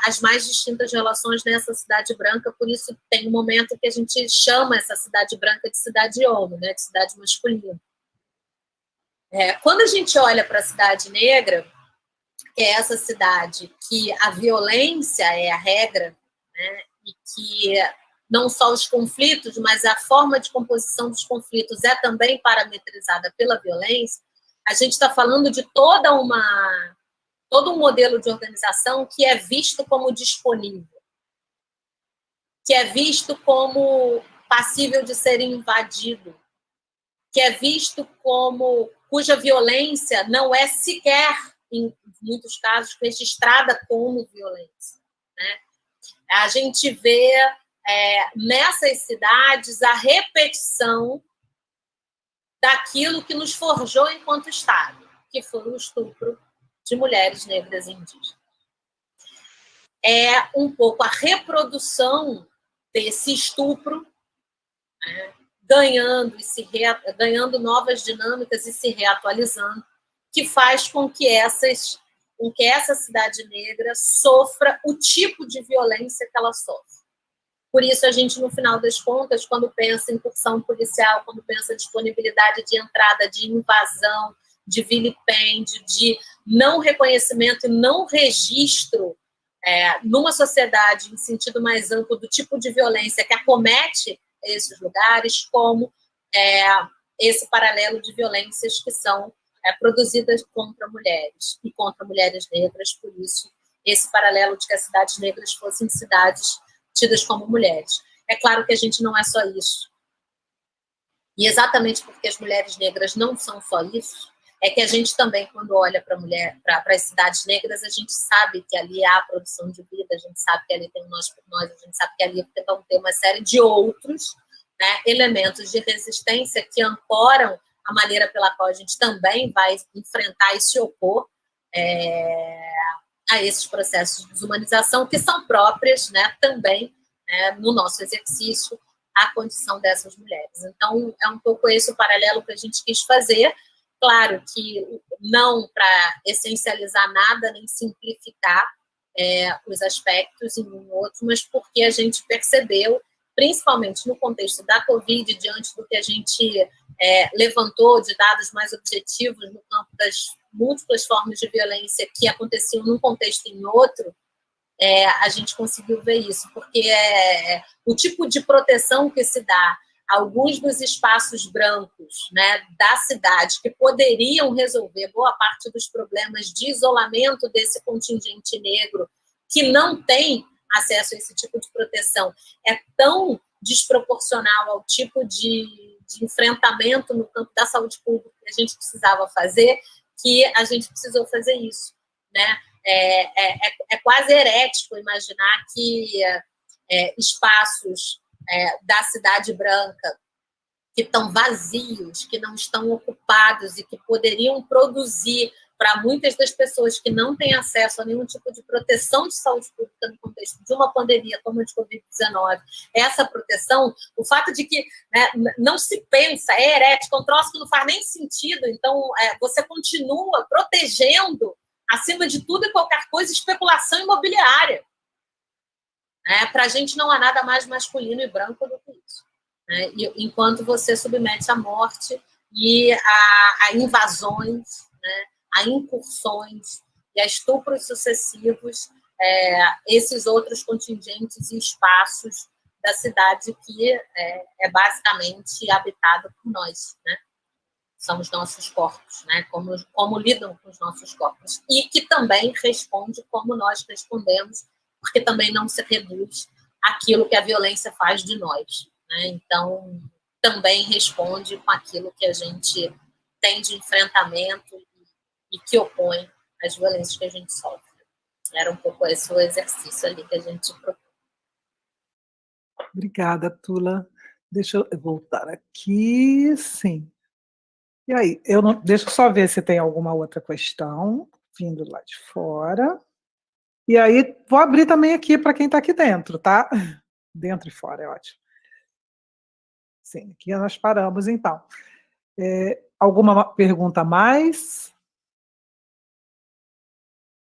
as mais distintas relações nessa cidade branca. Por isso, tem um momento que a gente chama essa cidade branca de cidade homem, de cidade masculina. Quando a gente olha para a cidade negra, que é essa cidade que a violência é a regra, e que não só os conflitos, mas a forma de composição dos conflitos é também parametrizada pela violência, a gente está falando de todo um modelo de organização que é visto como disponível, que é visto como passível de ser invadido, que é visto como cuja violência não é sequer, em muitos casos, registrada como violência. A gente vê nessas cidades a repetição daquilo que nos forjou enquanto Estado, que foi o estupro de mulheres negras e indígenas. É um pouco a reprodução desse estupro, ganhando novas dinâmicas e se reatualizando, que faz com que essa cidade negra sofra o tipo de violência que ela sofre. Por isso, a gente, no final das contas, quando pensa em incursão policial, quando pensa em disponibilidade de entrada, de invasão, de vilipêndio, de não reconhecimento e não registro numa sociedade, em sentido mais amplo, do tipo de violência que acomete esses lugares, como esse paralelo de violências que são produzidas contra mulheres e contra mulheres negras. Por isso, esse paralelo de que as cidades negras fossem cidades tidas como mulheres. É claro que a gente não é só isso. E exatamente porque as mulheres negras não são só isso, é que a gente também, quando olha para as cidades negras, a gente sabe que ali há a produção de vida, a gente sabe que ali tem o Nós por Nós, a gente sabe que ali vão ter uma série de outros, né, elementos de resistência que ancoram a maneira pela qual a gente também vai enfrentar e se opor a esses processos de desumanização que são próprias, né, também, né, no nosso exercício, a condição dessas mulheres. Então, é um pouco esse o paralelo que a gente quis fazer. Claro que não para essencializar nada, nem simplificar os aspectos em um outro, mas porque a gente percebeu, principalmente no contexto da Covid, diante do que a gente levantou de dados mais objetivos no campo das múltiplas formas de violência que aconteciam num contexto e em outro, a gente conseguiu ver isso, porque o tipo de proteção que se dá a alguns dos espaços brancos, né, da cidade, que poderiam resolver boa parte dos problemas de isolamento desse contingente negro, que não tem acesso a esse tipo de proteção, é tão desproporcional ao tipo de enfrentamento no campo da saúde pública que a gente precisava fazer, que a gente precisou fazer isso, né? É quase herético imaginar que espaços da cidade branca que estão vazios, que não estão ocupados e que poderiam produzir para muitas das pessoas que não têm acesso a nenhum tipo de proteção de saúde pública no contexto de uma pandemia como a de Covid-19, essa proteção, o fato de que, né, não se pensa, é herético, é um troço que não faz nem sentido, então você continua protegendo, acima de tudo e qualquer coisa, especulação imobiliária. Para a gente não há nada mais masculino e branco do que isso. Né? E, enquanto você submete à morte e a invasões, né, a incursões e a estupros sucessivos, esses outros contingentes e espaços da cidade que é basicamente habitado por nós, né? São os nossos corpos, né? Como lidam com os nossos corpos. E que também responde como nós respondemos, porque também não se reduz àquilo que a violência faz de nós, né? Então, também responde com aquilo que a gente tem de enfrentamento e que opõe às violências que a gente sofre. Era um pouco esse o exercício ali que a gente propôs. Obrigada, Tula. Deixa eu voltar aqui. Sim. E aí, deixa eu só ver se tem alguma outra questão vindo lá de fora. E aí, vou abrir também aqui para quem está aqui dentro, tá? Dentro e fora, é ótimo. Sim, aqui nós paramos, então. Alguma pergunta a mais?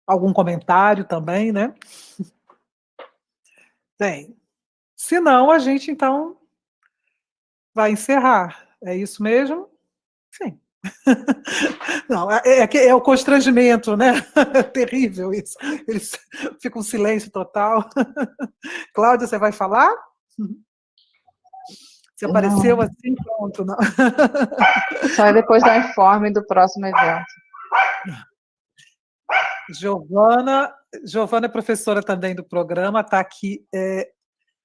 Algum comentário também, né? Tem. Se não, a gente, então, vai encerrar. É isso mesmo? Sim. Não, é o constrangimento, né? É terrível isso. Eles ficam em silêncio total. Cláudia, você vai falar? Você apareceu Não. assim, pronto. Não. Só depois do informe do próximo evento. Giovana é professora também do programa, está aqui.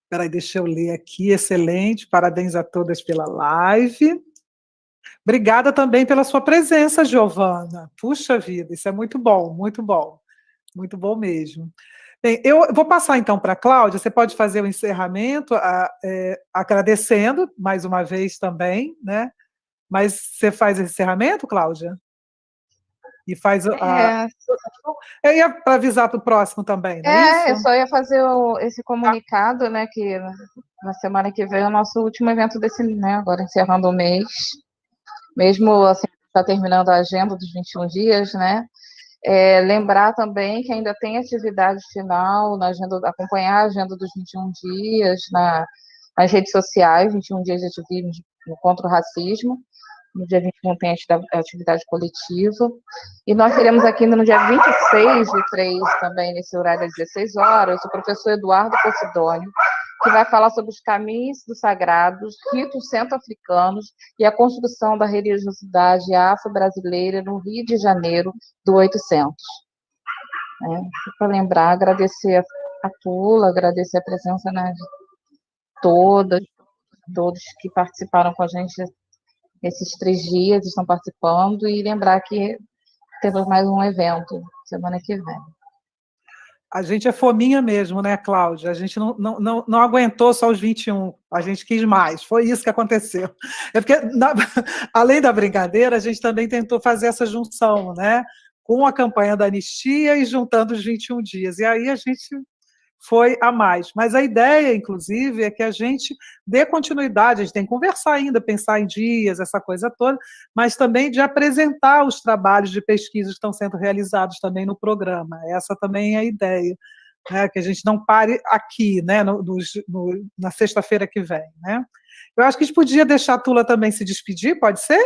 Peraí, deixa eu ler aqui. Excelente, parabéns a todas pela live. Obrigada também pela sua presença, Giovana. Puxa vida, isso é muito bom, muito bom. Muito bom mesmo. Bem, eu vou passar então para a Cláudia, você pode fazer o encerramento, agradecendo mais uma vez também, né? Mas você faz o encerramento, Cláudia? E faz para avisar para o próximo também, não é isso? Eu só ia fazer esse comunicado, né, que na semana que vem é o nosso último evento desse, né, agora encerrando o mês. Mesmo assim, está terminando a agenda dos 21 dias, né? Lembrar também que ainda tem atividade final na agenda, acompanhar a agenda dos 21 dias nas redes sociais, 21 dias de ativismo contra o racismo. No dia 21 tem a atividade coletiva. E nós teremos aqui no dia 26/3, também nesse horário às 16 horas, o professor Eduardo Posidônio, que vai falar sobre os caminhos dos sagrados, ritos centro-africanos e a construção da religiosidade afro-brasileira no Rio de Janeiro do 800. Para lembrar, agradecer a Tula, agradecer a presença, né, de todos que participaram com a gente esses 3 dias, estão participando, e lembrar que temos mais um evento semana que vem. A gente é fominha mesmo, né, Cláudia? A gente não aguentou só os 21, a gente quis mais, foi isso que aconteceu. É porque, além da brincadeira, a gente também tentou fazer essa junção, né, com a campanha da anistia e juntando os 21 dias, e aí a gente foi a mais. Mas a ideia, inclusive, é que a gente dê continuidade, a gente tem que conversar ainda, pensar em dias, essa coisa toda, mas também de apresentar os trabalhos de pesquisa que estão sendo realizados também no programa. Essa também é a ideia, né? Que a gente não pare aqui, né? Na sexta-feira que vem. Né? Eu acho que a gente podia deixar a Tula também se despedir, pode ser?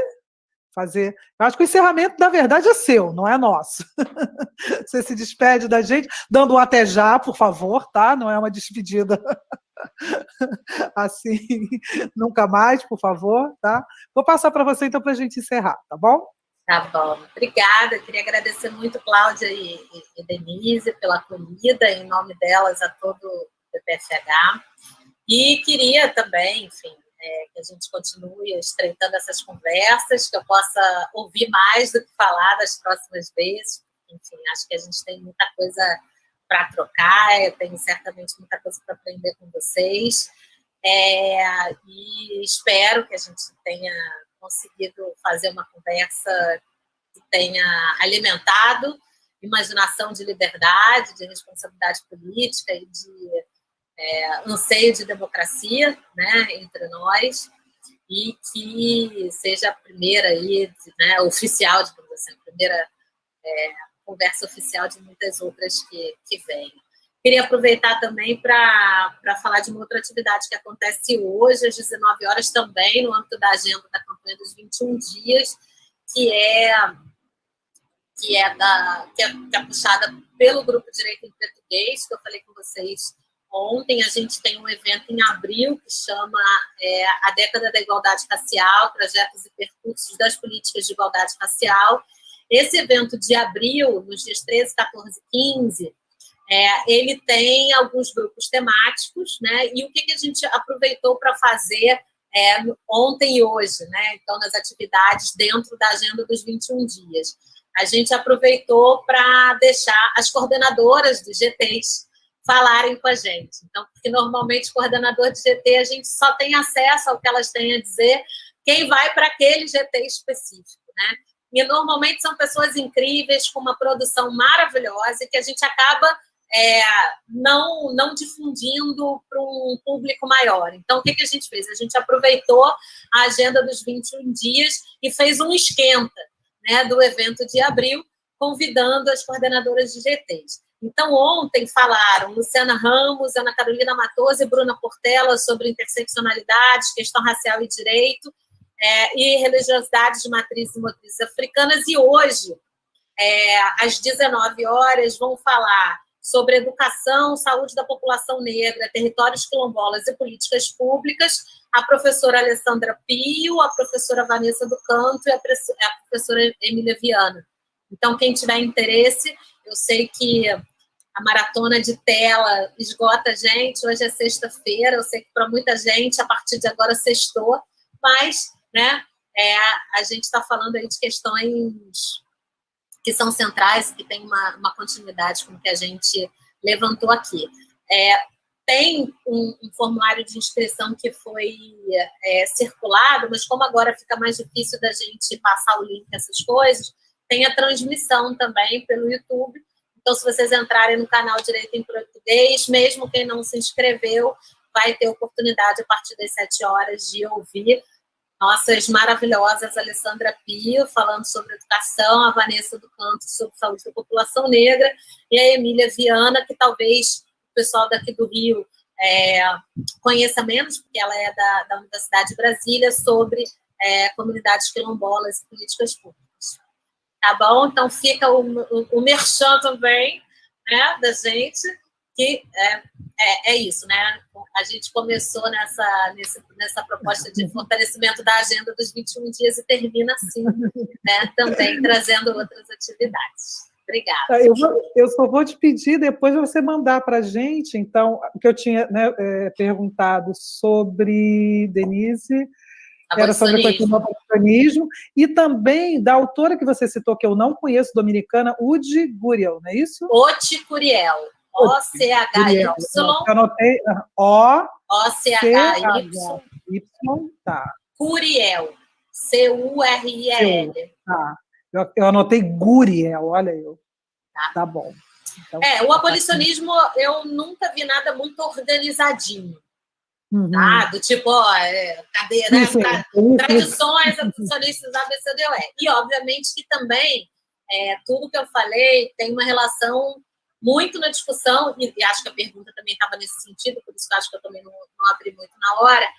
Eu acho que o encerramento, na verdade, é seu, não é nosso. Você se despede da gente, dando um até já, por favor, tá? Não é uma despedida assim, nunca mais, por favor, tá? Vou passar para você, então, para a gente encerrar, tá bom? Tá bom, obrigada. Queria agradecer muito, Cláudia e Denise, pela acolhida, em nome delas, a todo o PPFH. E queria também, enfim, que a gente continue estreitando essas conversas, que eu possa ouvir mais do que falar das próximas vezes. Enfim, acho que a gente tem muita coisa para trocar, eu tenho certamente muita coisa para aprender com vocês. E espero que a gente tenha conseguido fazer uma conversa que tenha alimentado imaginação de liberdade, de responsabilidade política e de anseio de democracia, né, entre nós, e que seja a primeira aí, né, oficial, digamos assim, a primeira conversa oficial de muitas outras que venham. Queria aproveitar também para falar de uma outra atividade que acontece hoje, às 19 horas, também, no âmbito da agenda da campanha dos 21 dias, que é puxada pelo Grupo Direito em Português, que eu falei com vocês ontem. A gente tem um evento em abril que chama A Década da Igualdade Racial, Trajetos e Percursos das Políticas de Igualdade Racial. Esse evento de abril, nos dias 13, 14 e 15, ele tem alguns grupos temáticos, né? E o que a gente aproveitou para fazer ontem e hoje, né? Então, nas atividades dentro da agenda dos 21 dias. A gente aproveitou para deixar as coordenadoras dos GTs falarem com a gente. Então, porque normalmente coordenador de GT a gente só tem acesso ao que elas têm a dizer, quem vai para aquele GT específico, né? E normalmente são pessoas incríveis, com uma produção maravilhosa, e que a gente acaba não difundindo para um público maior. Então, o que a gente fez? A gente aproveitou a agenda dos 21 dias e fez um esquenta, né, do evento de abril, convidando as coordenadoras de GTs. Então, ontem falaram Luciana Ramos, Ana Carolina Matoso e Bruna Portela sobre interseccionalidades, questão racial e direito, e religiosidades de matrizes e motrizes africanas. E hoje, às 19 horas, vão falar sobre educação, saúde da população negra, territórios quilombolas e políticas públicas, a professora Alessandra Pio, a professora Vanessa do Canto e a professora Emília Viana. Então, quem tiver interesse, eu sei que a maratona de tela esgota a gente, hoje é sexta-feira, eu sei que para muita gente, a partir de agora, sextou, mas, né, a gente está falando aí de questões que são centrais, que tem uma continuidade com o que a gente levantou aqui. Tem um formulário de inscrição que foi circulado, mas como agora fica mais difícil da gente passar o link, essas coisas, tem a transmissão também pelo YouTube. Então, se vocês entrarem no canal Direito em Português, mesmo quem não se inscreveu, vai ter oportunidade, a partir das 7 horas, de ouvir nossas maravilhosas Alessandra Pio, falando sobre educação, a Vanessa do Canto sobre saúde da população negra, e a Emília Viana, que talvez o pessoal daqui do Rio conheça menos, porque ela é da Universidade de Brasília, sobre comunidades quilombolas e políticas públicas. Tá bom? Então fica o merchan também, né, da gente, que é isso, né? A gente começou nessa proposta de fortalecimento da agenda dos 21 dias e termina assim, né? Também trazendo outras atividades. Obrigada. Eu só vou te pedir depois você mandar para a gente, então, o que eu tinha, né, perguntado sobre Denise, era sobre a questão do abolicionismo, e também da autora que você citou, que eu não conheço, dominicana, Udi Guriel, não é isso? Oti Guriel. O-C-H-Y. Eu anotei O-C-H-Y. Tá. Guriel. C-U-R-I-E-L. Tá. Eu anotei Guriel, olha eu. Tá bom. Então, o abolicionismo, eu nunca vi nada muito organizadinho. Uhum. Tá? Do tipo, cadê, né? Tradições abolicionistas ABCDE. E, obviamente, que também tudo que eu falei tem uma relação muito na discussão, e acho que a pergunta também estava nesse sentido, por isso que eu acho que eu também não abri muito na hora,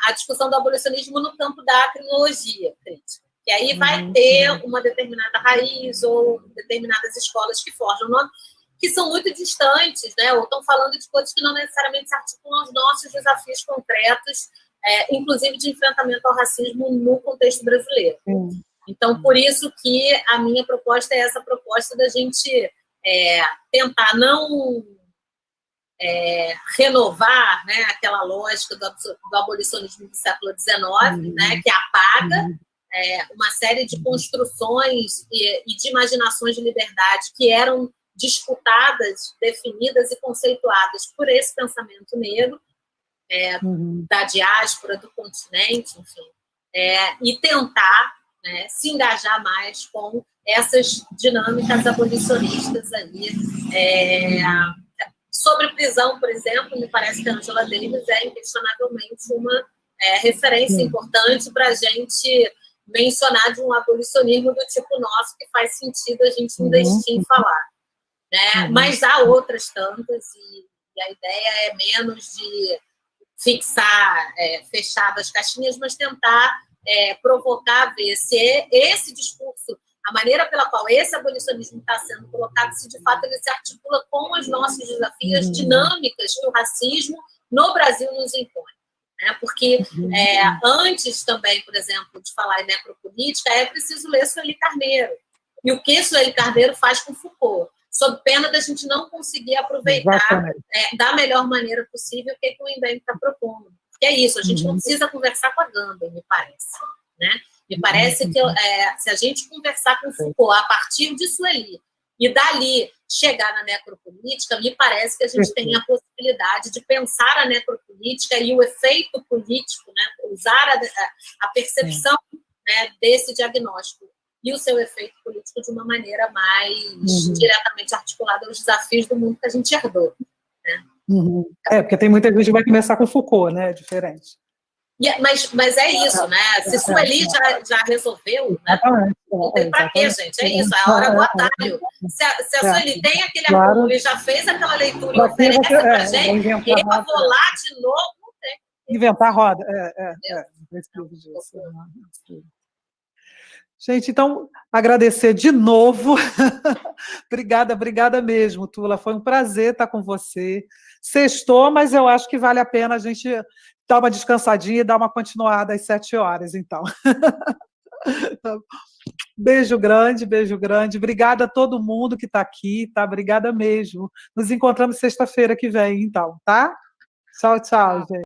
a discussão do abolicionismo no campo da criminologia crítica. E aí vai ter uma determinada raiz ou determinadas escolas que forjam nome, que são muito distantes, né? Ou estão falando de coisas que não necessariamente se articulam aos nossos desafios concretos, inclusive de enfrentamento ao racismo no contexto brasileiro. Então, por isso que a minha proposta é essa proposta da gente tentar não renovar, né, aquela lógica do abolicionismo do século XIX, né, que apaga uma série de construções e de imaginações de liberdade que eram disputadas, definidas e conceituadas por esse pensamento negro, da diáspora, do continente, enfim, e tentar se engajar mais com essas dinâmicas abolicionistas ali. Sobre prisão, por exemplo, me parece que a Angela Davis é inquestionavelmente uma referência importante para a gente mencionar de um abolicionismo do tipo nosso, que faz sentido a gente investir em falar. Né? Mas há outras tantas, e a ideia é menos de fixar, fechar as caixinhas, mas tentar provocar, ver se esse discurso, a maneira pela qual esse abolicionismo está sendo colocado, se de fato ele se articula com os nossos desafios, dinâmicas que o racismo no Brasil nos impõe. Né? Porque antes também, por exemplo, de falar em necropolítica, é preciso ler Sueli Carneiro. E o que Sueli Carneiro faz com Foucault, sob pena da gente não conseguir aproveitar da melhor maneira possível o que o Mbembe está propondo. Porque é isso, a gente não precisa conversar com a Gamba, me parece. Né? Me parece que se a gente conversar com Foucault a partir de Sueli e dali chegar na necropolítica, me parece que a gente tem a possibilidade de pensar a necropolítica e o efeito político, né? Usar a percepção, né, desse diagnóstico e o seu efeito político de uma maneira mais diretamente articulada aos desafios do mundo que a gente herdou. Né? Porque tem muita gente que vai começar com Foucault, né? Diferente. Mas é isso, né? Se Sueli já resolveu, né? Não tem para quê, gente? É isso, é a hora do atalho. Se a Sueli tem aquele acúmulo e já fez aquela leitura e oferece para a gente, eu vou lá de novo, não tem. Inventar roda. Gente, então, agradecer de novo. Obrigada mesmo, Tula. Foi um prazer estar com você. Sextou, mas eu acho que vale a pena a gente dar uma descansadinha e dar uma continuada às 7 horas, então. Beijo grande. Obrigada a todo mundo que está aqui, tá? Obrigada mesmo. Nos encontramos sexta-feira que vem, então, tá? Tchau, gente.